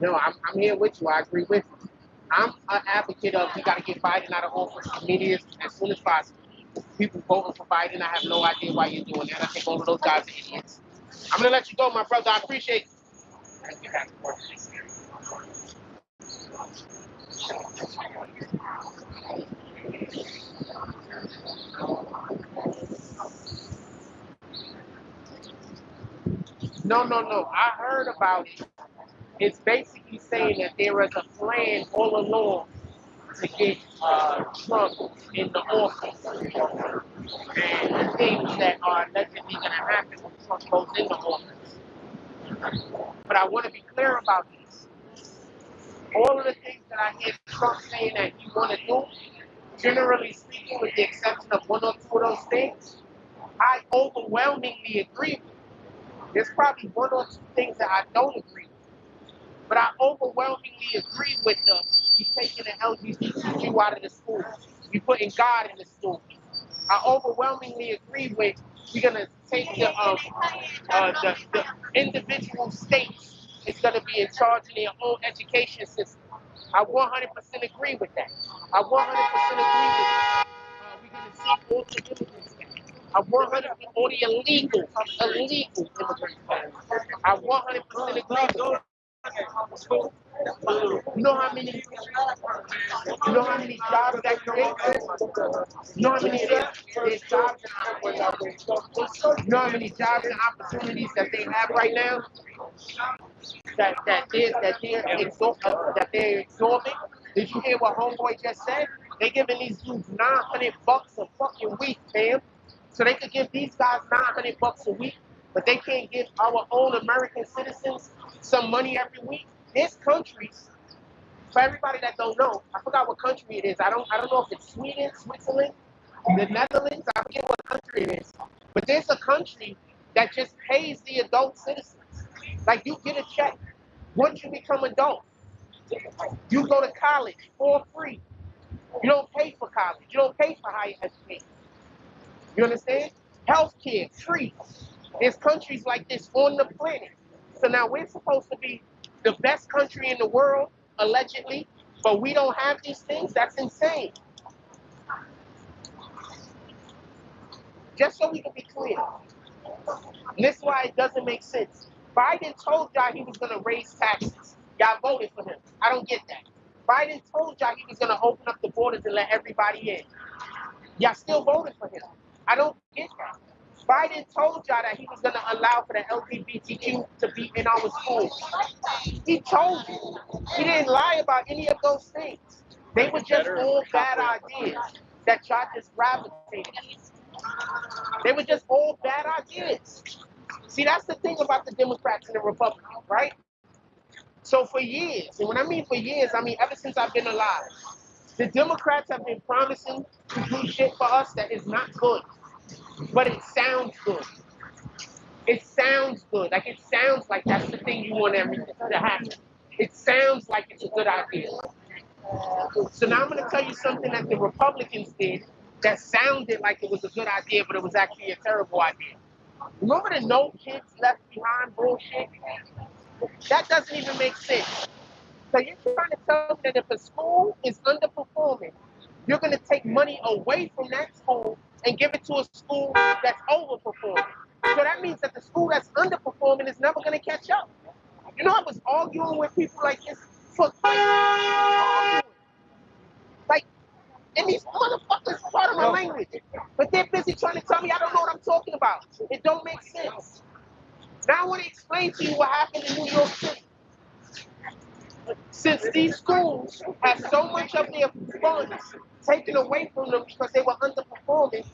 No, I'm here with you. I agree with you. I'm an advocate of we got to get Biden out of office immediately as soon as possible. People voting for Biden, I have no idea why you're doing that. I think all of those guys are idiots. I'm going to let you go, my brother. I appreciate it. No. I heard about it. It's basically saying that there is a plan all along to get Trump in the office and the things that are allegedly going to happen when Trump goes into office. But I want to be clear about this. All of the things that I hear Trump saying that he want to do, generally speaking, with the exception of one or two of those things, I overwhelmingly agree with. There's probably one or two things that I don't agree with. But I overwhelmingly agree with them. You taking the LGBTQ out of the schools. You putting God in the schools. I overwhelmingly agree with we're gonna take the individual states is gonna be in charge of their own education system. I 100% agree with that. I 100% agree with that. We're gonna see all the immigrants back. I 100% all the illegal immigrants back. I 100% agree with that. You know how many jobs that creates? You know how many there's jobs you know how many jobs and opportunities that they have right now? That they're absorbing? Did you hear what Homeboy just said? They're giving these dudes $900 a fucking week, fam. So they could give these guys $900 a week, but they can't give our own American citizens some money every week. There's countries, for everybody that don't know, I forgot what country it is. I don't know if it's Sweden, Switzerland, the Netherlands. I forget what country it is. But there's a country that just pays the adult citizens. Like you get a check once you become adult. You go to college for free. You don't pay for college. You don't pay for higher education. You understand? Healthcare free. There's countries like this on the planet. So now we're supposed to be the best country in the world, allegedly, but we don't have these things? That's insane. Just so we can be clear. And this is why it doesn't make sense. Biden told y'all he was going to raise taxes. Y'all voted for him. I don't get that. Biden told y'all he was going to open up the borders and let everybody in. Y'all still voted for him. I don't get that. Biden told y'all that he was going to allow for the LGBTQ to be in our schools. He told you. He didn't lie about any of those things. They were just all bad ideas that y'all just gravitated. They were just all bad ideas. See, that's the thing about the Democrats and the Republicans, right? So for years, and when I mean for years, I mean ever since I've been alive, the Democrats have been promising to do shit for us that is not good. But it sounds good. It sounds good. Like it sounds like that's the thing you want everything to happen. It sounds like it's a good idea. So now I'm going to tell you something that the Republicans did that sounded like it was a good idea, but it was actually a terrible idea. Remember the no kids left behind bullshit? That doesn't even make sense. So you're trying to tell me that if a school is underperforming, you're going to take money away from that school and give it to a school that's overperforming. So that means that the school that's underperforming is never going to catch up. You know, I was arguing with people like this for like, and these motherfuckers are part of my language, but they're busy trying to tell me I don't know what I'm talking about. It don't make sense. Now I want to explain to you what happened in New York City. Since these schools have so much of their funds taken away from them because they were underperforming,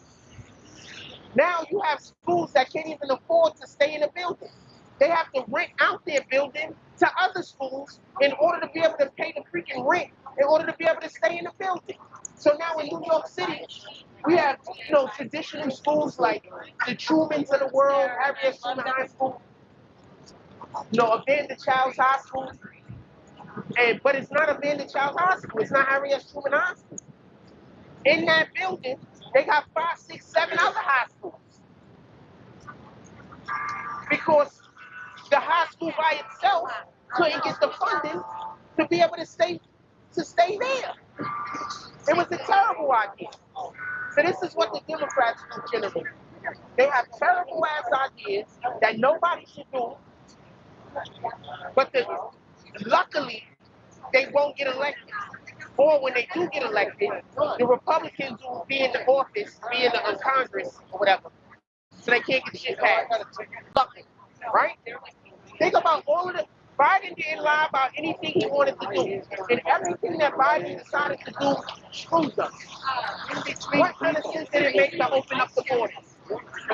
now you have schools that can't even afford to stay in a building. They have to rent out their building to other schools in order to be able to pay the freaking rent, in order to be able to stay in the building. So now in New York City, we have, traditional schools like the Trumans of the world, Harry S. Truman High School, Amanda Child's High School. But it's not Amanda Child's High School. It's not Harry S. Truman High School. In that building, they got 5, 6, 7 other high schools. Because the high school by itself couldn't get the funding to be able to stay there. It was a terrible idea. So this is what the Democrats do generally. They have terrible ass ideas that nobody should do, but luckily they won't get elected. Or when they do get elected, the Republicans will be in the office, be in the Congress or whatever, so they can't get shit passed. Luckily, right? Think about all of the. Biden didn't lie about anything he wanted to do, and everything that Biden decided to do screws us. What kind of sense did it make to open up the borders?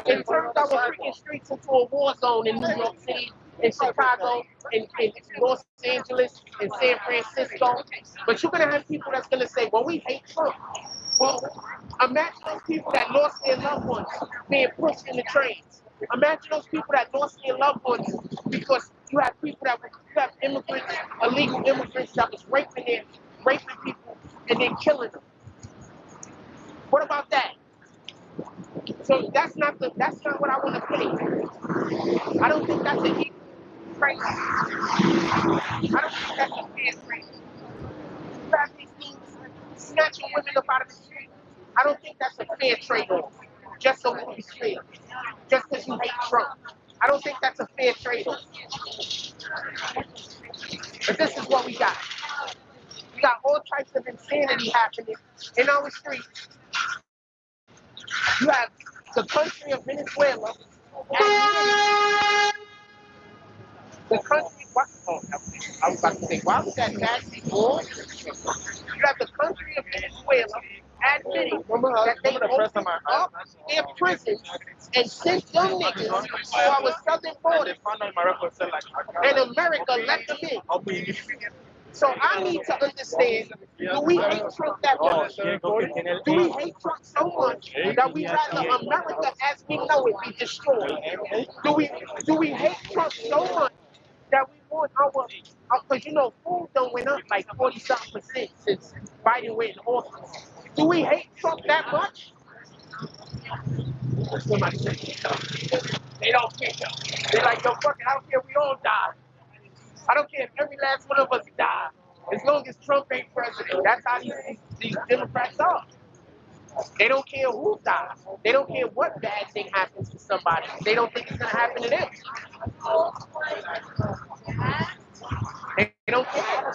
It turned our freaking streets into a war zone in New York City, in Chicago, in Los Angeles, in San Francisco. But you're going to have people that's going to say, well, we hate Trump. Well, imagine those people that lost their loved ones being pushed in the trains. Imagine those people that lost their loved ones because you have immigrants, illegal immigrants that was raping people and then killing them. What about that? So that's not what I want to pay. I don't think that's a equal trade. I don't think that's a fair trade. You have these things snatching women up out of the street. I don't think that's a fair trade-off. Just so we be clear. Just because you hate Trump. I don't think that's a fair trade-off. But this is what we got. We got all types of insanity happening in our streets. You have the country of Venezuela and the country. What? Oh, I was about to say, why was that taxi for? You have the country of Venezuela admitting that they opened up their prisons and sent them niggas to our southern border, and America let them in. So I need to understand, do we hate Trump that much? Do we hate Trump so much that we rather America as we know it be destroyed? Do we hate Trump so much that we want because food done went up like 40-something% since Biden went in office. Do we hate Trump that much? Somebody said, they don't care. They're like, yo, fuck it, I don't care if we all die. I don't care if every last one of us die. As long as Trump ain't president. That's how these Democrats are. They don't care who dies. They don't care what bad thing happens to somebody. They don't think it's going to happen to them. They don't care.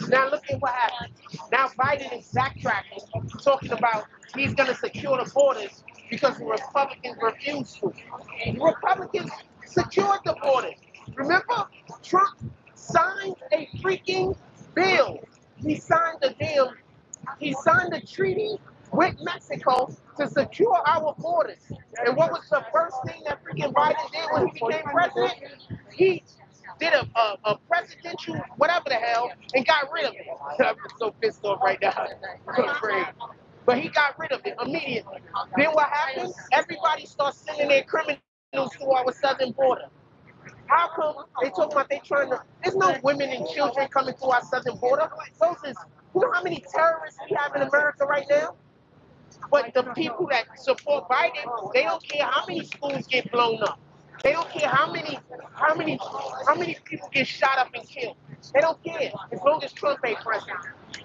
Now look at what happened. Now Biden is backtracking, talking about he's going to secure the borders because the Republicans refused to. The Republicans secured the borders. Remember, Trump signed a freaking bill. He signed a treaty with Mexico to secure our borders. And what was the first thing that freaking Biden did when he became president? He did a presidential whatever the hell and got rid of it. I'm so pissed off right now. I'm afraid. But he got rid of it immediately. Then what happened? Everybody starts sending their criminals to our southern border. How come they talking about they trying to? There's no women and children coming through our southern border. Those is, you know how many terrorists we have in America right now? But the people that support Biden, they don't care how many schools get blown up. They don't care how many people get shot up and killed. They don't care as long as Trump ain't president.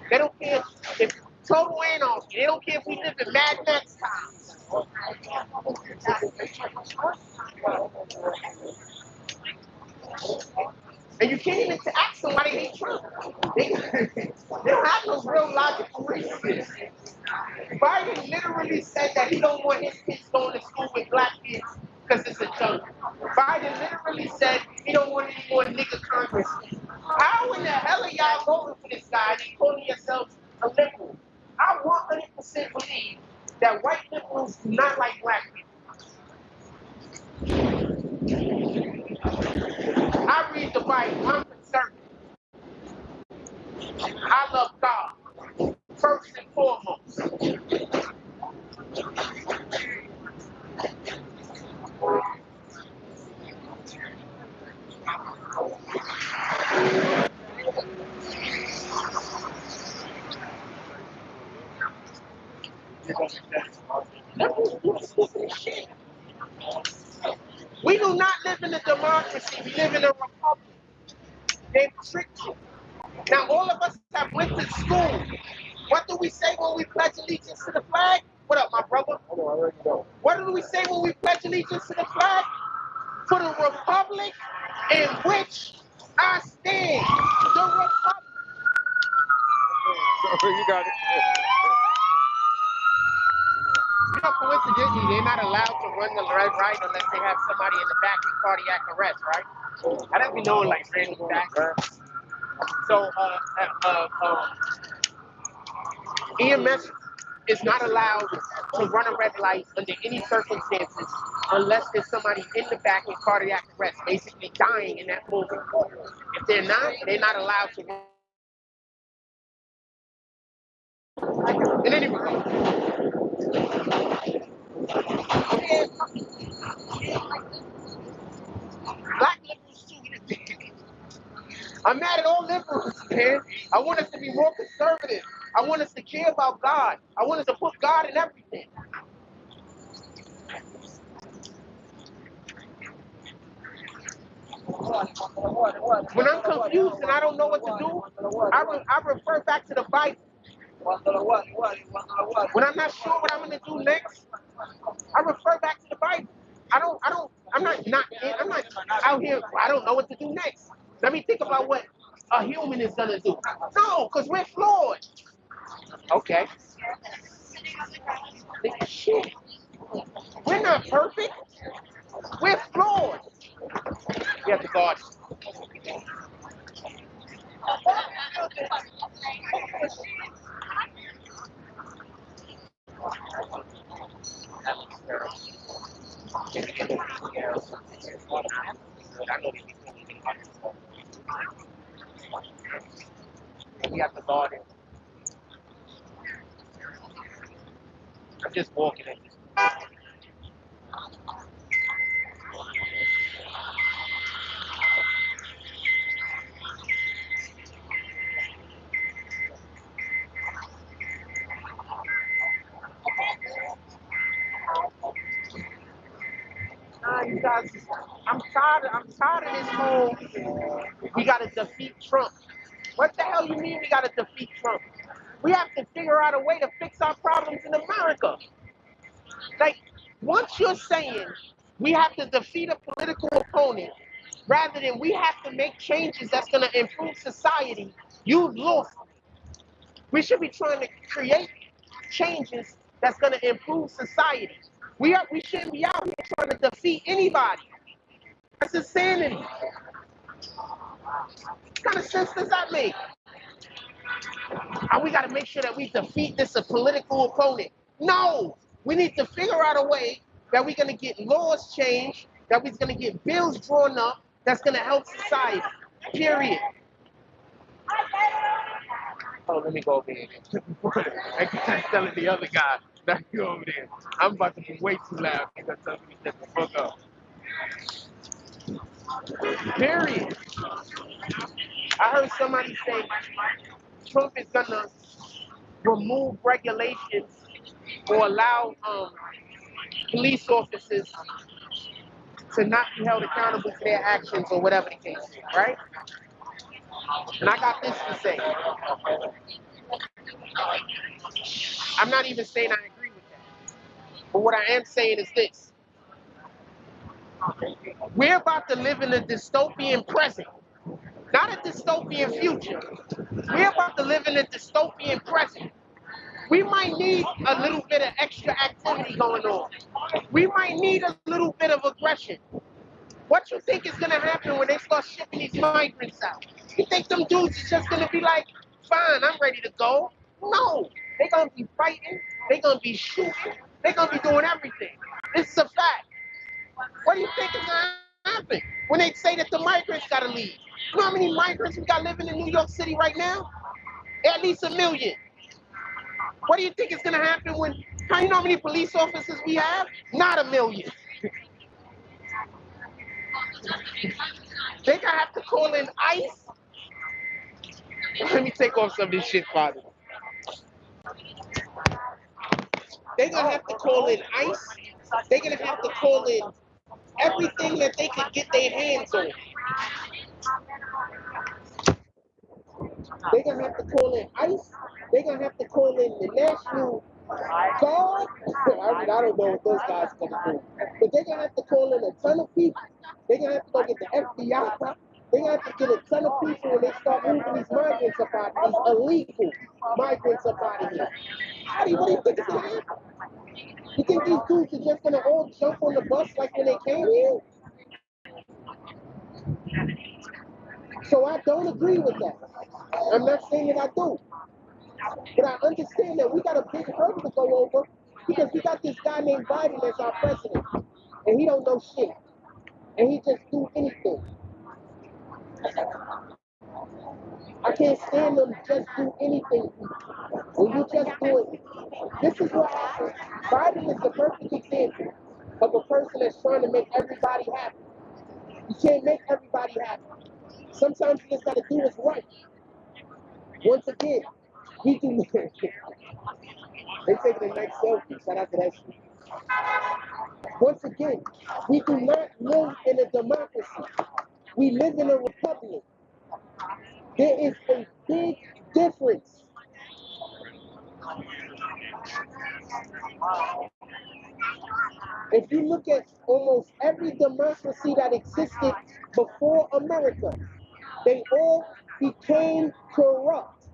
They don't care if total anarchy. They don't care if we live in Mad Max times. And you can't even ask them why they hate Trump. They don't have no real logical reason. Biden literally said that he don't want his kids going to school with black kids because it's a jungle. Biden literally said he don't want any more nigger congressmen. How in the hell are y'all voting for this guy and calling yourselves a liberal? I 100% believe that white liberals do not like black people. I read the Bible. I'm conservative. I love God first and foremost. We do not live in a democracy. We live in a republic. They've tricked you. Now, all of us have went to school. What do we say when we pledge allegiance to the flag? What up, my brother? What do we say when we pledge allegiance to the flag? For the republic in which I stand. The republic. You got it. You know, coincidentally, they're not allowed to run the red right unless they have somebody in the back in cardiac arrest, right? I don't be knowing like random facts. So, EMS is not allowed to run a red light under any circumstances unless there's somebody in the back in cardiac arrest, basically dying in that moment. If they're not allowed to. In any regard, black liberals too. I'm mad at all liberals, man. I want us to be more conservative. I want us to care about God. I want us to put God in everything. When I'm confused and I don't know what to do, I refer back to the Bible. When I'm not sure what I'm going to do next, I refer back to the Bible. I'm not out here, I don't know what to do next. Let me think about what a human is going to do. No, because we're flawed. Okay. Shit. We're not perfect. We're flawed. We have to guard. We have to guard it. I'm just walking in. You guys, I'm tired of this whole, we gotta defeat Trump. What the hell you mean we gotta defeat Trump? We have to figure out a way to fix our problems in America. Like, once you're saying we have to defeat a political opponent rather than we have to make changes that's gonna improve society, you've lost. We should be trying to create changes that's gonna improve society. We shouldn't be out here trying to defeat anybody. That's insanity. What kind of sense does that make? And we got to make sure that we defeat this political opponent. No, we need to figure out a way that we're going to get laws changed, that we're going to get bills drawn up that's going to help society. Period. Oh, let me go over here. I keep telling the other guy that you over there. I'm about to be way too loud because I'm telling me to shut the fuck up. Period. I heard somebody say Trump is gonna remove regulations or allow police officers to not be held accountable for their actions or whatever the case is, right? And I got this to say. I'm not even saying I agree with that. But what I am saying is this. We're about to live in a dystopian present, not a dystopian future. We're about to live in a dystopian present. We might need a little bit of extra activity going on. We might need a little bit of aggression. What you think is gonna happen when they start shipping these migrants out? You think them dudes is just gonna be like, fine, I'm ready to go? No, they're gonna be fighting, they're gonna be shooting, they're gonna be doing everything. This is a fact. What do you think is gonna happen when they say that the migrants gotta leave? You know how many migrants we got living in New York City right now? At least 1 million. What do you think is gonna happen when, you know how many police officers we have? Not 1 million. They gonna have to call in ICE. Let me take off some of this shit, Father. They're gonna have to call in ICE. They're gonna have to call in everything that they can get their hands on. They're gonna have to call in ICE. They're gonna have to call in the National Guard. I don't know what those guys are gonna do. But they're gonna have to call in a ton of people. They're gonna have to go get the FBI. They're gonna have to get a ton of people when they start moving these migrants up out, these illegal migrants up out of here. What do you think is gonna happen? You think these dudes are just gonna all jump on the bus like when they came here? So I don't agree with that. I'm not saying that I do. But I understand that we got a big hurdle to go over because we got this guy named Biden as our president. And he don't know shit. And he just do anything. I can't stand them just do anything. When you just do it, this is what happens. Biden is the perfect example of a person that's trying to make everybody happy. You can't make everybody happy. Sometimes you just got to do what's right. Once again, we do. They taking a nice selfie. Shout out to that shit. Once again, we do not live in a democracy. We live in a republic. There is a big difference. If you look at almost every democracy that existed before America, they all became corrupt.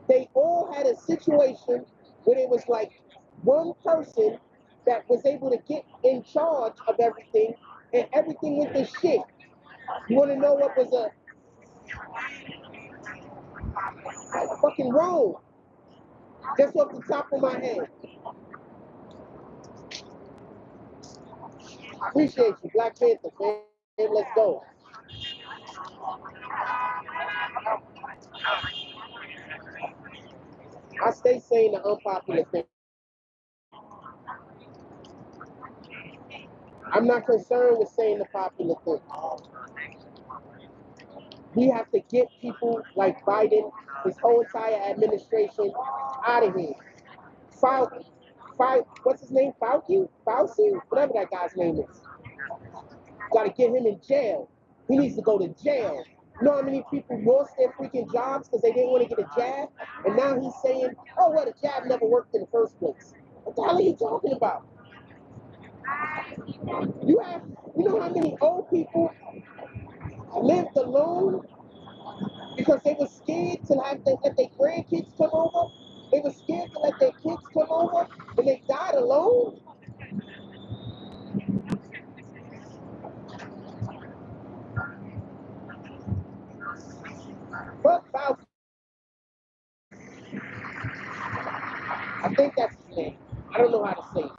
They all had a situation where it was like one person that was able to get in charge of everything, and everything went to shit. You want to know what was a fucking wrong? Just off the top of my head. Appreciate you, Black Panther, man. Let's go. I stay saying the unpopular thing. I'm not concerned with saying the popular thing. We have to get people like Biden, his whole entire administration, out of here. What's his name? Fauci? Whatever that guy's name is. Gotta get him in jail. He needs to go to jail. You know how many people lost their freaking jobs because they didn't want to get a jab? And now he's saying, oh, well, the jab never worked in the first place. What the hell are you talking about? You know how many old people lived alone because they were scared to let their grandkids come over? They were scared to let their kids come over and they died alone? Fuck Fauci. I think that's his name. I don't know how to say it.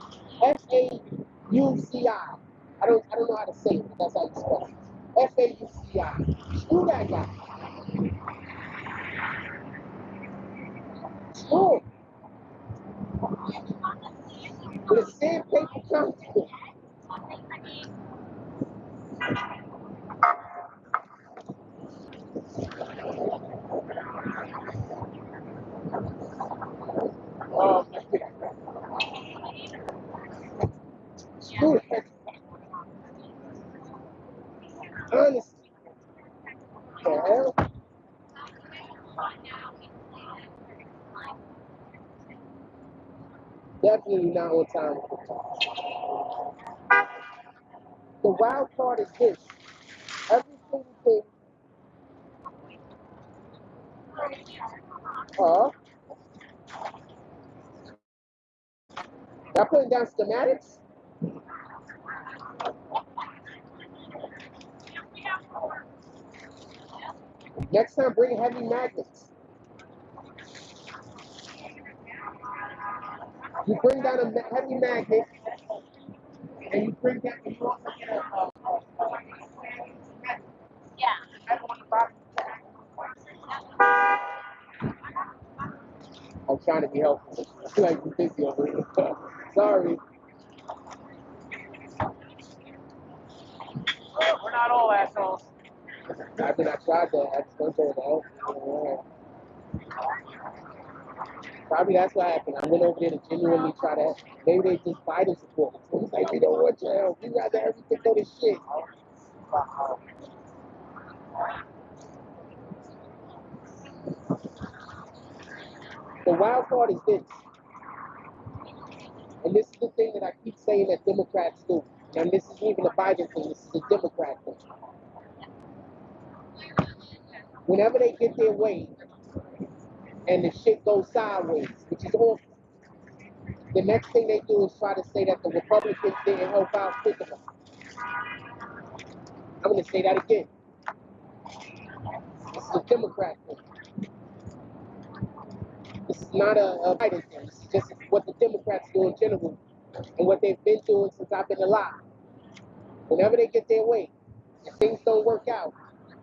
F-A-U-C-I. I don't know how to say it, but that's how you spell it. F-A-U-C-I. Screw that guy. Screw him. With a sandpaper counter. Screw that. Honestly. The hell? Definitely not on time. The wild part is this. Every single thing. Y'all putting down schematics? Next time, bring heavy magnets. You bring down a heavy magnet, and you bring down, and you also get a metal on the bottom. I'm trying to be helpful. I feel like you're busy over here. Sorry. We're not all assholes. I tried that. I just don't know that. Probably that's what happened. I went over there to genuinely try to. Maybe they just Biden supporters. So it's like, we don't want your help. We rather everything go to shit. The wild part is this. And this is the thing that I keep saying that Democrats do. And this isn't even a Biden thing. This is a Democrat thing. Whenever they get their way and the shit goes sideways, which is awful, the next thing they do is try to say that the Republicans didn't help out quick enough. I'm going to say that again. This is a Democrat thing. This is not a Biden thing. This is just what the Democrats do in general and what they've been doing since I've been alive. Whenever they get their way and things don't work out,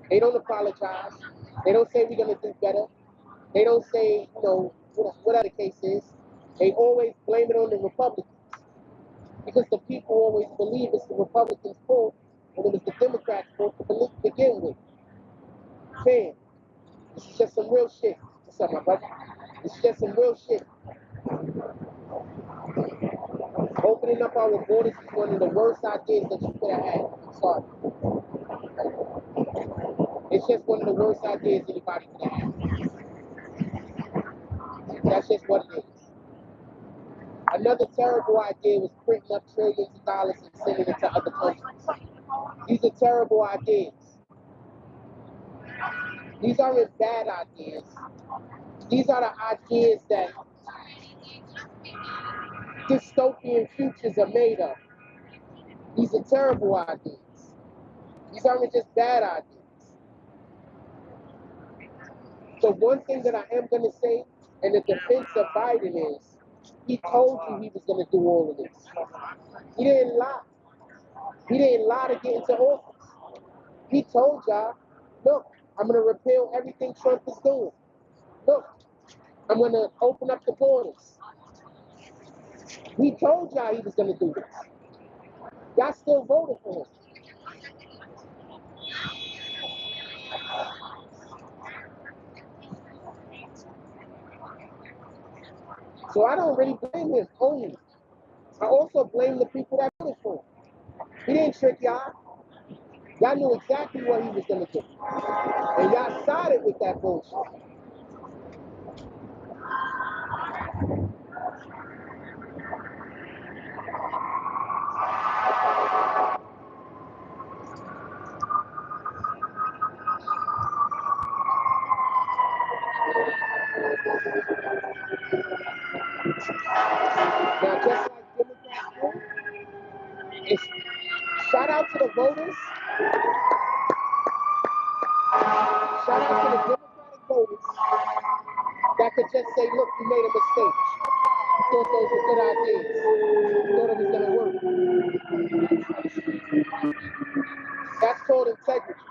they don't apologize. They don't say we're going to do better. They don't say, whatever the case is. They always blame it on the Republicans. Because the people always believe it's the Republicans' fault when it was the Democrats' fault to begin with. Fam, this is just some real shit. What's up, my brother? It's just some real shit. Opening up our borders is one of the worst ideas that you could have had. I'm sorry. It's just one of the worst ideas anybody could have had. That's just what it is. Another terrible idea was printing up trillions of dollars and sending it to other countries. These are terrible ideas. These aren't bad ideas. These are the ideas that dystopian futures are made of. These are terrible ideas. These aren't just bad ideas. So one thing that I am going to say in the defense of Biden is, he told you he was going to do all of this. He didn't lie. He didn't lie to get into office. He told y'all, look, I'm going to repeal everything Trump is doing. Look, I'm going to open up the borders. He told y'all he was going to do this. Y'all still voted for him. So I don't really blame him only. I also blame the people that voted for him. He didn't trick y'all. Y'all knew exactly what he was gonna do. And y'all sided with that bullshit. Now, just like Democrats do, it's shout out to the voters. Shout out to the Democratic voters that could just say, look, we made a mistake. We thought those were good ideas. We thought it was going to work. That's called integrity.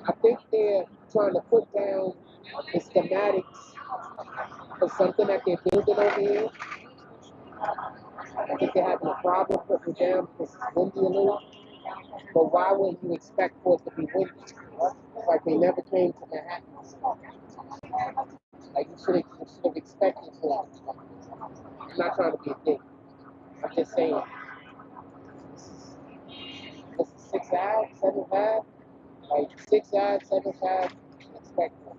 I think they're trying to put down the schematics for something that they're building over here. I think they're having a problem putting it down because it's windy a little. But why wouldn't you expect for it to be windy? It's like they never came to Manhattan. Like you should have expected for it. I'm not trying to be a dick. I'm just saying. This is 6 Ave, 7 Ave. Like 6 Ave, 7 Ave, you should expect it.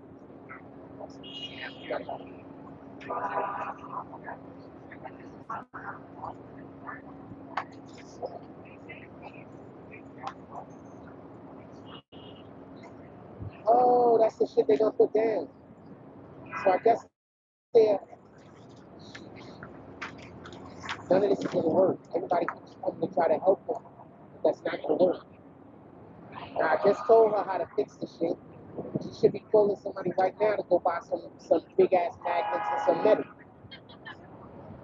Oh, that's the shit they're gonna put down. So I guess they're none of this is gonna work. Everybody keeps coming to try to help them, but that's not gonna work. Now, I just told her how to fix the shit. She should be calling somebody right now to go buy some big ass magnets and some metal.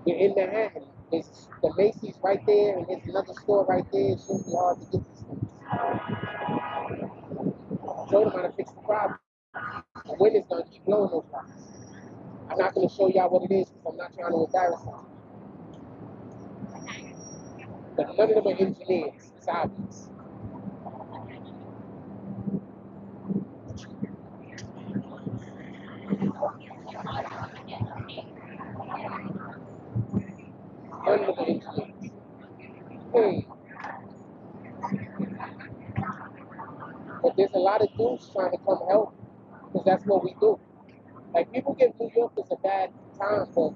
You're in Manhattan. There's the Macy's right there, and there's another store right there. It shouldn't be hard to get these things. Show them how to fix the problem. The wind is gonna keep blowing those problems. I'm not gonna show y'all what it is because I'm not trying to embarrass them. But none of them are engineers. It's obvious. None of them are engineers. But there's a lot of dudes trying to come help because that's what we do. Like people give New Yorkers a bad time for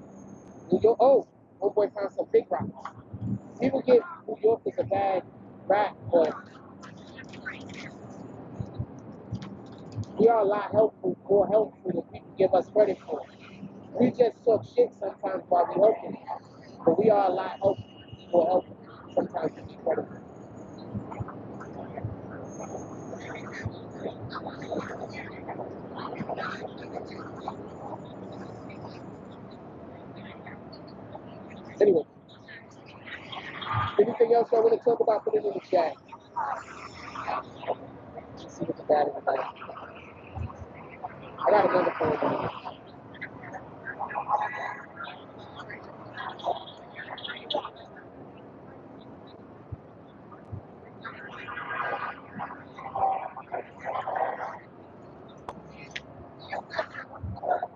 New York. Oh, homeboy found some big rocks. People give New Yorkers a bad rap, but we are a lot more helpful than people give us credit for. We just talk shit sometimes while we helping, but we are a lot more helpful sometimes than we credit for. Anyway, anything else I want to talk about? Put it in the chat. Let's see what the dad is about. I got another phone.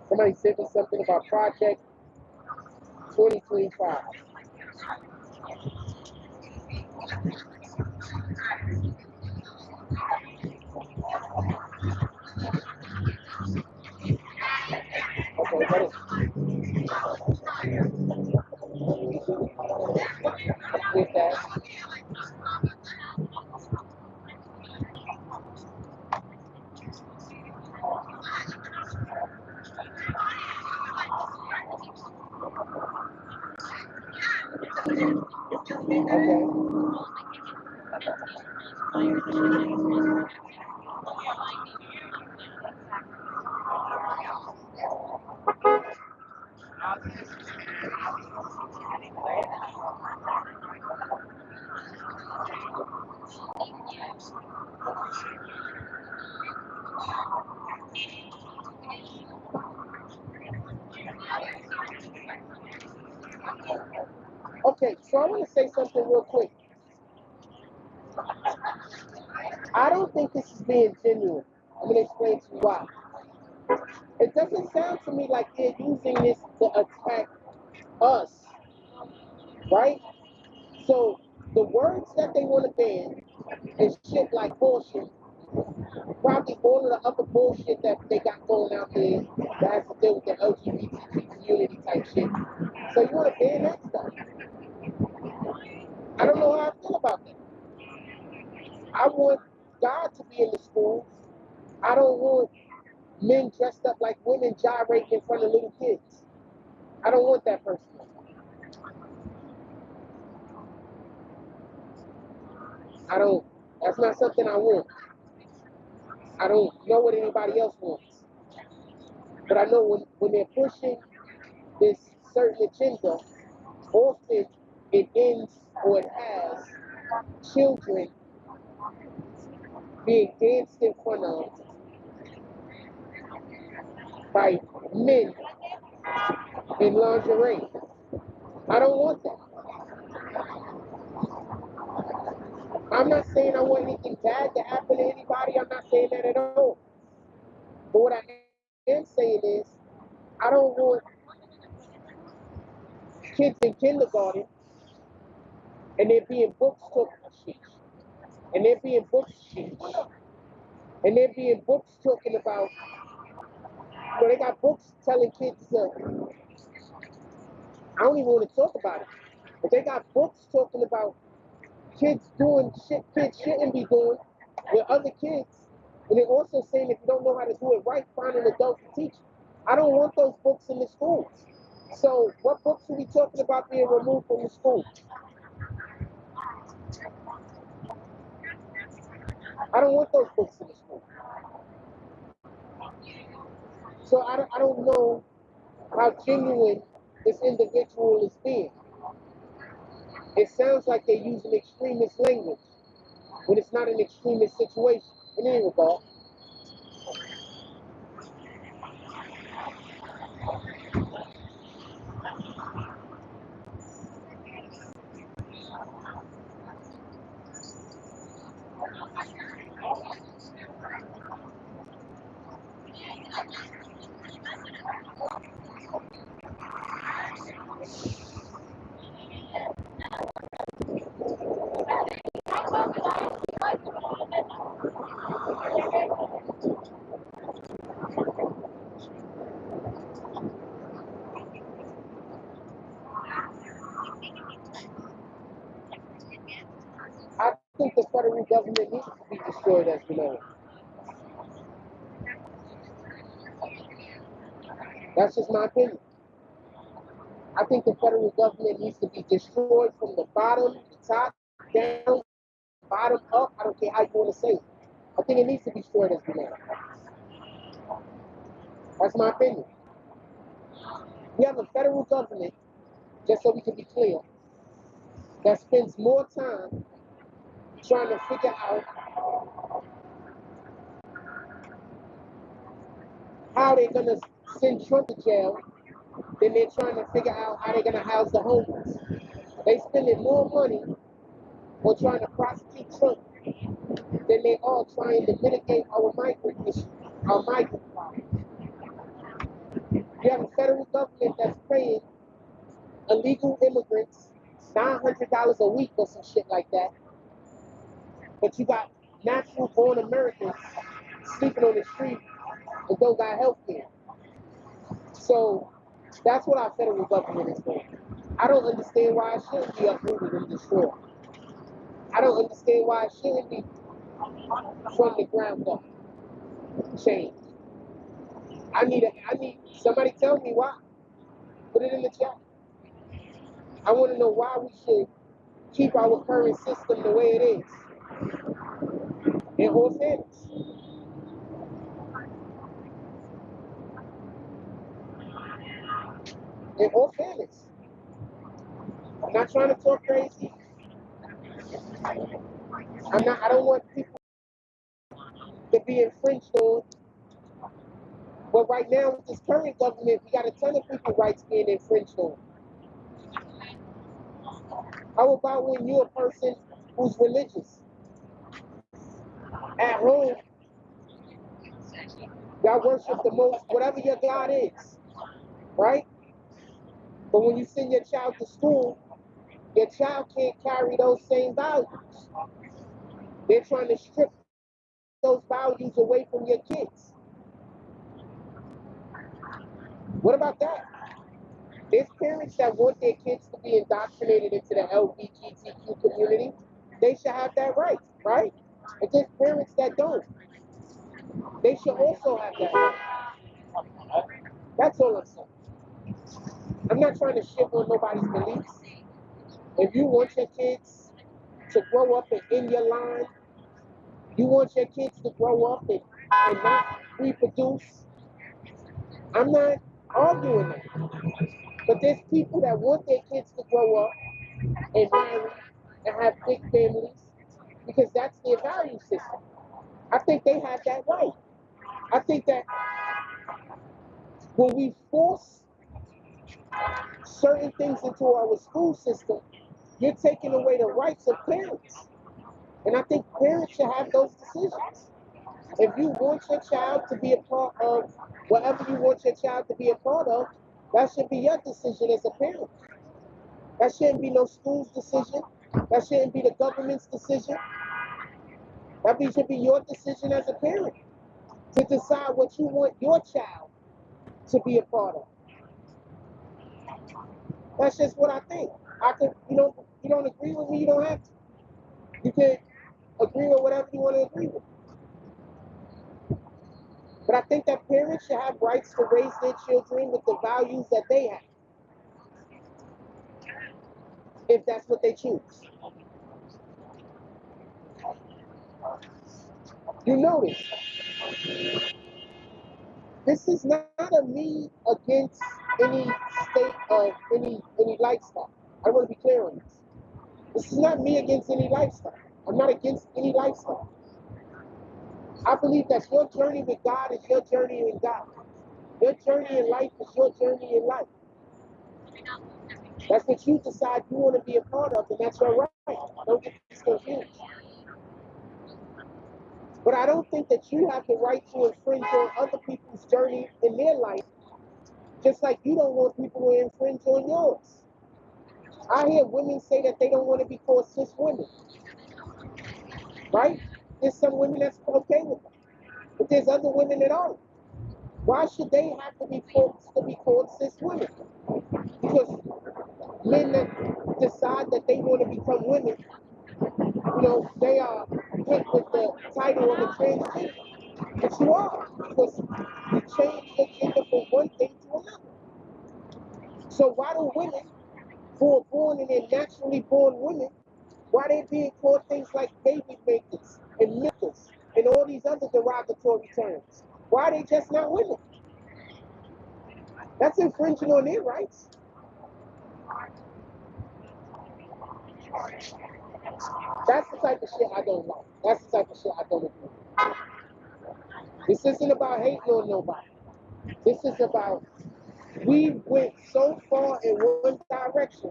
Somebody said me something about Project 2025. Okay, what is it? With that. Okay, so I want to say something real quick. I don't think this is being genuine. I'm going to explain to you why. It doesn't sound to me like they're using this to attack us, right? So the words that they want to ban is shit like bullshit. Probably all of the other bullshit that they got going out there that has to do with the LGBT community type shit. So you want to ban that stuff? I don't know how I feel about that. I want God to be in the schools. I don't want men dressed up like women gyrating in front of little kids. I don't want that person. I don't, that's not something I want. I don't know what anybody else wants. But I know when they're pushing this certain agenda, often it ends or it has children being danced in front of by men in lingerie. I don't want that. I'm not saying I want anything bad to happen to anybody. I'm not saying that at all. But what I am saying is, I don't want kids in kindergarten and they're being books talking, and they're being books and they're being books talking about, they got books telling kids I don't even want to talk about it, but they got books talking about kids doing shit kids shouldn't be doing with other kids. And they're also saying if you don't know how to do it right, find an adult to teach you. I don't want those books in the schools. So what books are we talking about being removed from the schools? I don't want those books in the school. So I don't know how genuine this individual is being. It sounds like they're using extremist language when it's not an extremist situation. In any regard, I think the federal government needs to be destroyed as we know it. That's just my opinion. I think the federal government needs to be destroyed from the bottom, the top, down, bottom up. I don't care how you want to say it. I think it needs to be destroyed as we know it. That's my opinion. We have a federal government, just so we can be clear, that spends more time trying to figure out how they're going to send Trump to jail than they're trying to figure out how they're going to house the homeless. They spending more money on trying to prosecute Trump than they are trying to mitigate our migrant issue, our migrant problem. You have a federal government that's paying illegal immigrants $900 a week or some shit like that, but you got natural-born Americans sleeping on the street and don't got health care. So that's what our federal government is doing. I don't understand why it shouldn't be uprooted and destroyed. I don't understand why it shouldn't be from the ground up changed. I need somebody tell me why. Put it in the chat. I want to know why we should keep our current system the way it is. In all fairness. In all fairness. I'm not trying to talk crazy. I don't want people to be infringed on. But right now with this current government, we got a ton of people's rights being infringed on. How about when you're a person who's religious? At home, Y'all worship the most, whatever your God is, right? But when you send your child to school, your child can't carry those same values. They're trying to strip those values away from your kids. What about that? There's parents that want their kids to be indoctrinated into the LGBTQ community. They should have that right, right? And there's parents that don't. They should also have that right. That's all I'm saying. I'm not trying to shit on nobody's beliefs. If you want your kids to grow up and in your line, you want your kids to grow up and not reproduce, I'm not arguing that. But there's people that want their kids to grow up and marry and have big families because that's their value system. I think they have that right. I think that when we force certain things into our school system, you're taking away the rights of parents. And I think parents should have those decisions. If you want your child to be a part of whatever you want your child to be a part of, that should be your decision as a parent. That shouldn't be no school's decision. That shouldn't be the government's decision. Should be your decision as a parent to decide what you want your child to be a part of. That's just what I think. I could, you don't agree with me, you don't have to. You can agree with whatever you want to agree with. But I think that parents should have rights to raise their children with the values that they have, if that's what they choose. You notice, this is not a me against any state of any lifestyle. I want to be clear on this. This is not me against any lifestyle. I'm not against any lifestyle. I believe that your journey with God is your journey in God. Your journey in life is your journey in life. That's what you decide you want to be a part of, and that's your right. Don't get this confused. But I don't think that you have the right to infringe on other people's journey in their life, just like you don't want people to infringe on yours. I hear women say that they don't want to be called cis women, right? There's some women that's okay with that, but there's other women that aren't. Why should they have to be forced to be called cis women? Because men that decide that they want to become women, they are hit with the title of a transgender. But you are, because you change the gender from one thing to another. So why do women who are born and they're naturally born women, why they being called things like baby makers and milkers and all these other derogatory terms? Why are they just not women? That's infringing on their rights. That's the type of shit I don't like. That's the type of shit I don't agree with. This isn't about hating on nobody. This is about, we went so far in one direction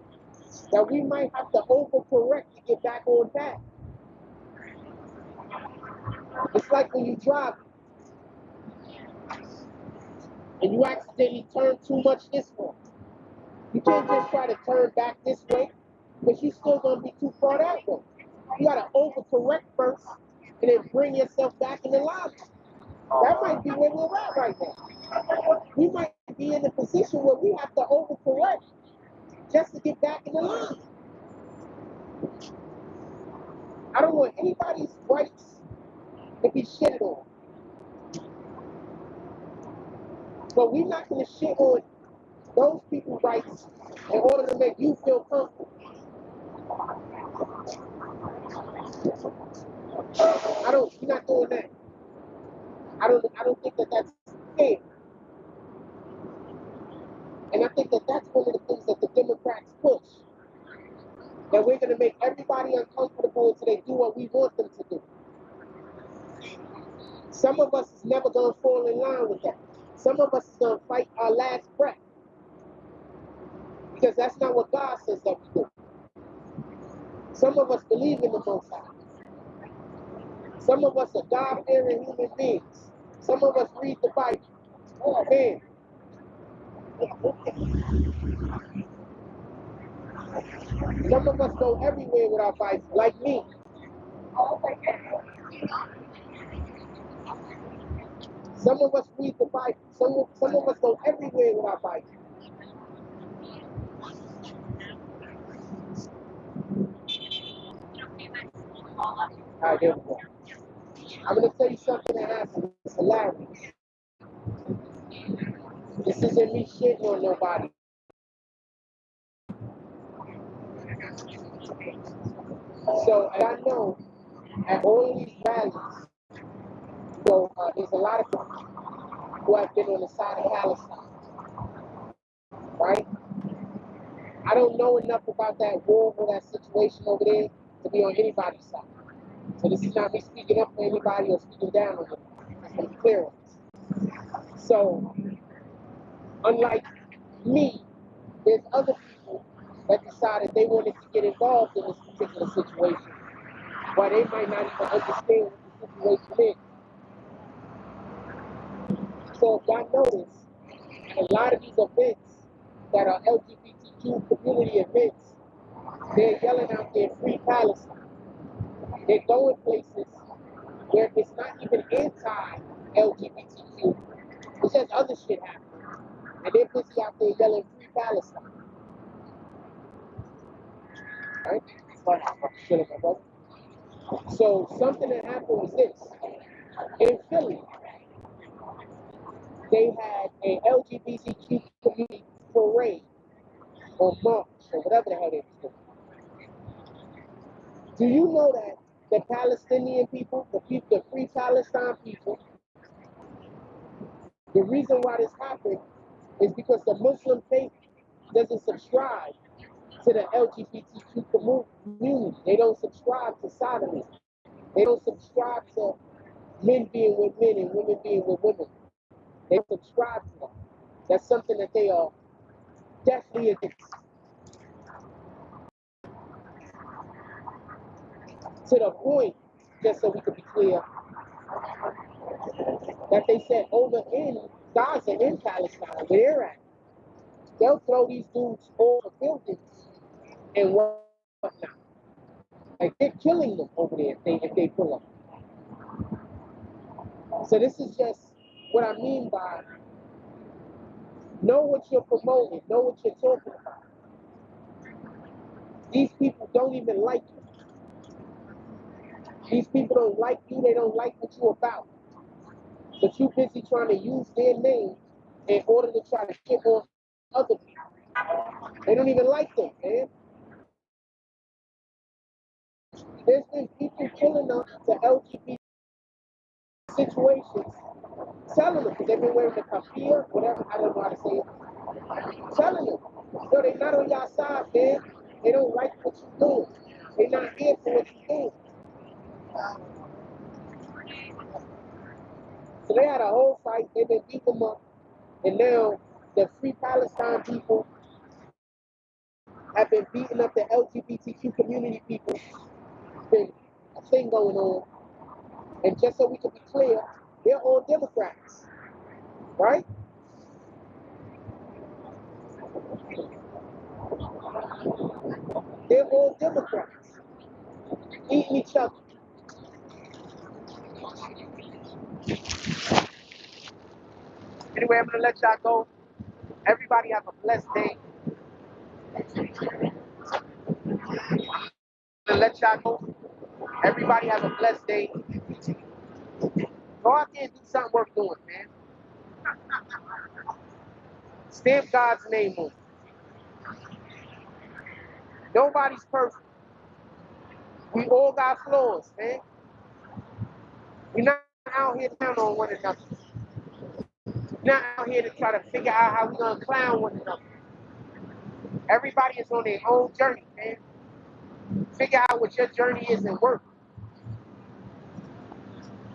that we might have to overcorrect to get back on path. It's like when you drive and you accidentally turn too much this way. You can't just try to turn back this way because you're still going to be too far that way. You got to overcorrect first and then bring yourself back in the line. That might be where we're at right now. We might be in a position where we have to overcorrect just to get back in the line. I don't want anybody's rights to be shitted on. But we're not going to shit on those people's rights in order to make you feel comfortable. We're not doing that. I don't think that that's fair. And I think that that's one of the things that the Democrats push. That we're going to make everybody uncomfortable until they do what we want them to do. Some of us is never going to fall in line with that. Some of us is going to fight our last breath. Because that's not what God says that we do. Some of us believe in the Most High. Some of us are God-fearing human beings. Some of us read the Bible. Oh, man. Some of us go everywhere with our Bible, like me. Some of us read the Bible. Some of us go everywhere with our Bible. All right, there we go. I'm going to tell you something that happened. It's hilarious. This isn't me shitting on nobody. So, and I know at all these rallies, so there's a lot of people who have been on the side of Palestine, right? I don't know enough about that war or that situation over there to be on anybody's side. So this is not me speaking up for anybody or speaking down on anybody. Let's be clear on this. So, unlike me, there's other people that decided they wanted to get involved in this particular situation, while they might not even understand what the situation is. So if y'all notice, a lot of these events that are LGBTQ community events, they're yelling out there, free Palestine. They're going places where it's not even anti-LGBTQ. It's just other shit happening. And they're busy out there yelling, free Palestine. Right? So something that happened was this. In Philly, they had an LGBTQ community parade or march or whatever the hell they was doing. Do you know that the Palestinian people, the Free Palestine people, the reason why this happened is because the Muslim faith doesn't subscribe to the LGBTQ community. They don't subscribe to sodomy. They don't subscribe to men being with men and women being with women. They don't subscribe to that. That's something that they are definitely against. To the point, just so we can be clear, that they said over in Gaza, in Palestine, where they're at, they'll throw these dudes over buildings and whatnot. Like they're killing them over there if they pull up. So this is just what I mean by know what you're promoting, know what you're talking about. These people don't even like you. These people don't like you, they don't like what you're about. But you're busy trying to use their name in order to try to shit on other people. They don't even like them, man. There's been people pulling up to LGBT situations, telling them, because they've been wearing the kafir, whatever, I don't know how to say it, telling them, yo, they're not on your side, man. They don't like what you're doing. They're not here for what you're doing. So they had a whole fight, they've been beating them up, and now the Free Palestine people have been beating up the LGBTQ community people. It's been a thing going on. And just so we can be clear, they're all Democrats, right? They're all Democrats, eating each other. Anyway, I'm gonna let y'all go. Everybody have a blessed day. I'm gonna let y'all go. Everybody have a blessed day. Go out there and do something worth doing, man. Stamp God's name on it. Nobody's perfect. We all got flaws, man. We're not out here down on one another. We're not out here to try to figure out how we're gonna clown one another. Everybody is on their own journey, man. Figure out what your journey is and work.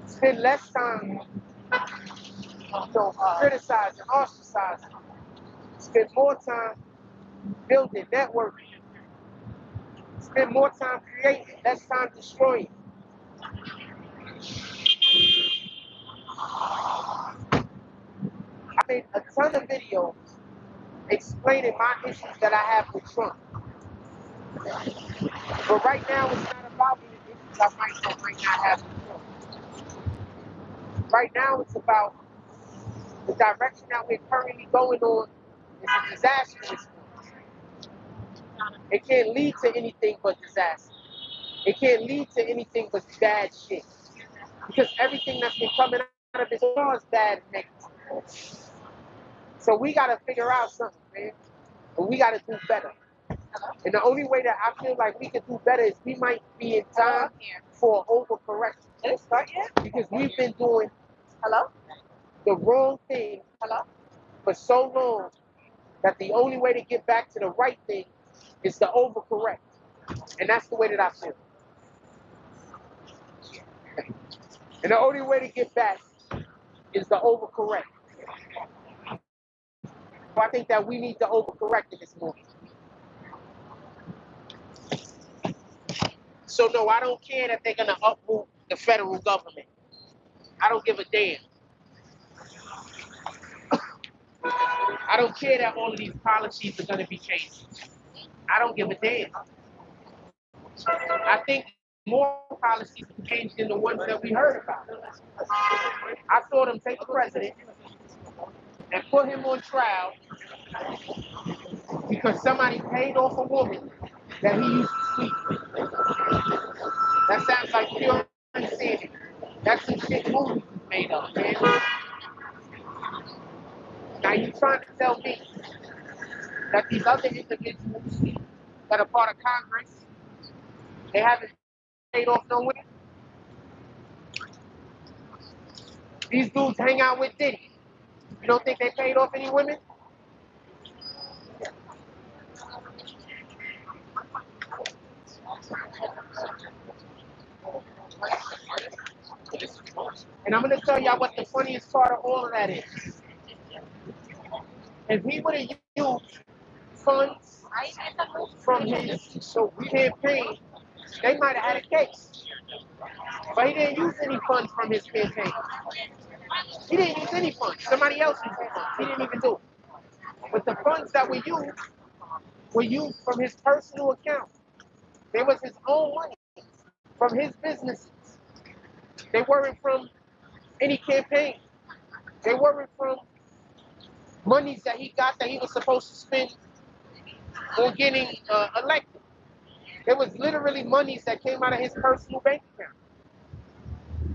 Spend less time, criticizing, ostracizing. Spend more time building, networking. Spend more time creating, less time destroying. made a ton of videos explaining my issues that I have with Trump. But right now, it's not about the issues I might or might not have with Trump. Right now, it's about the direction that we're currently going on is a disastrous one. It can't lead to anything but disaster. It can't lead to anything but bad shit. Because everything that's been coming out of this law is bad and negative. So we got to figure out something, man. And we got to do better. And the only way that I feel like we can do better is we might be in time for overcorrection. Did it start yet? Because we've been doing Hello? the wrong thing Hello? for so long that the only way to get back to the right thing is to overcorrect. And that's the way that I feel. And the only way to get back is to overcorrect. So I think that we need to overcorrect in this movie. So no, I don't care that they're gonna uproot the federal government. I don't give a damn. I don't care that all of these policies are gonna be changed. I don't give a damn. I think more policies have changed than the ones that we heard about. I saw them take the president and put him on trial because somebody paid off a woman that he used to sleep with. That sounds like pure insanity. That's some shit movies is made up, man. Now you trying to tell me that these other individuals that are part of Congress, they haven't paid off no women? These dudes hang out with Diddy. You don't think they paid off any women? And I'm going to tell y'all what the funniest part of all of that is. If he would have used funds from his campaign, they might have had a case. But he didn't use any funds from his campaign. He didn't use any funds. Somebody else used the funds. He didn't even do it. But the funds that were used from his personal account. They was his own money from his businesses. They weren't from any campaign. They weren't from monies that he got that he was supposed to spend on getting elected. It was literally monies that came out of his personal bank account.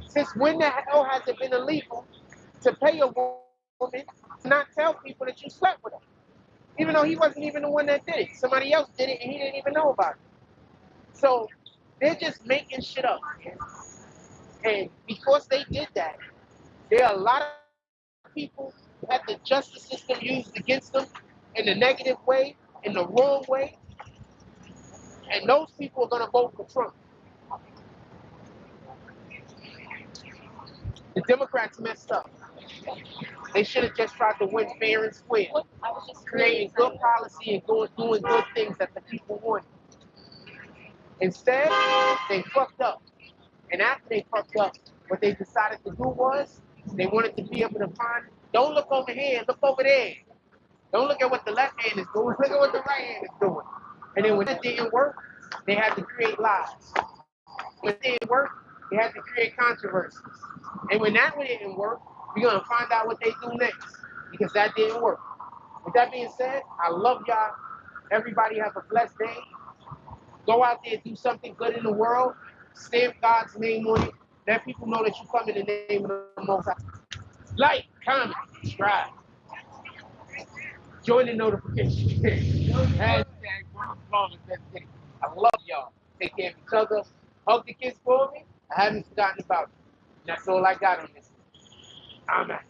Since when the hell has it been illegal to pay a woman to not tell people that you slept with her? Even though he wasn't even the one that did it. Somebody else did it and he didn't even know about it. So they're just making shit up. And because they did that, there are a lot of people that the justice system used against them in a negative way, in the wrong way. And those people are going to vote for Trump. The Democrats messed up. They should have just tried to win fair and square, creating good policy and doing good things that the people wanted. Instead, they fucked up. And after they fucked up, what they decided to do was they wanted to be able to find, don't look over here, look over there. Don't look at what the left hand is doing, look at what the right hand is doing. And then when it didn't work, they had to create lies. When it didn't work, they had to create controversies. And when that one didn't work, we're going to find out what they do next, because that didn't work. With that being said, I love y'all. Everybody have a blessed day. Go out there, do something good in the world. Stamp God's name on it. Let people know that you come in the name of the Most High. Like, comment, subscribe. Join the notification. Hashtag I love y'all. Take care of each other. Hug the kids for me. I haven't forgotten about you. And that's all I got on this. I'm out.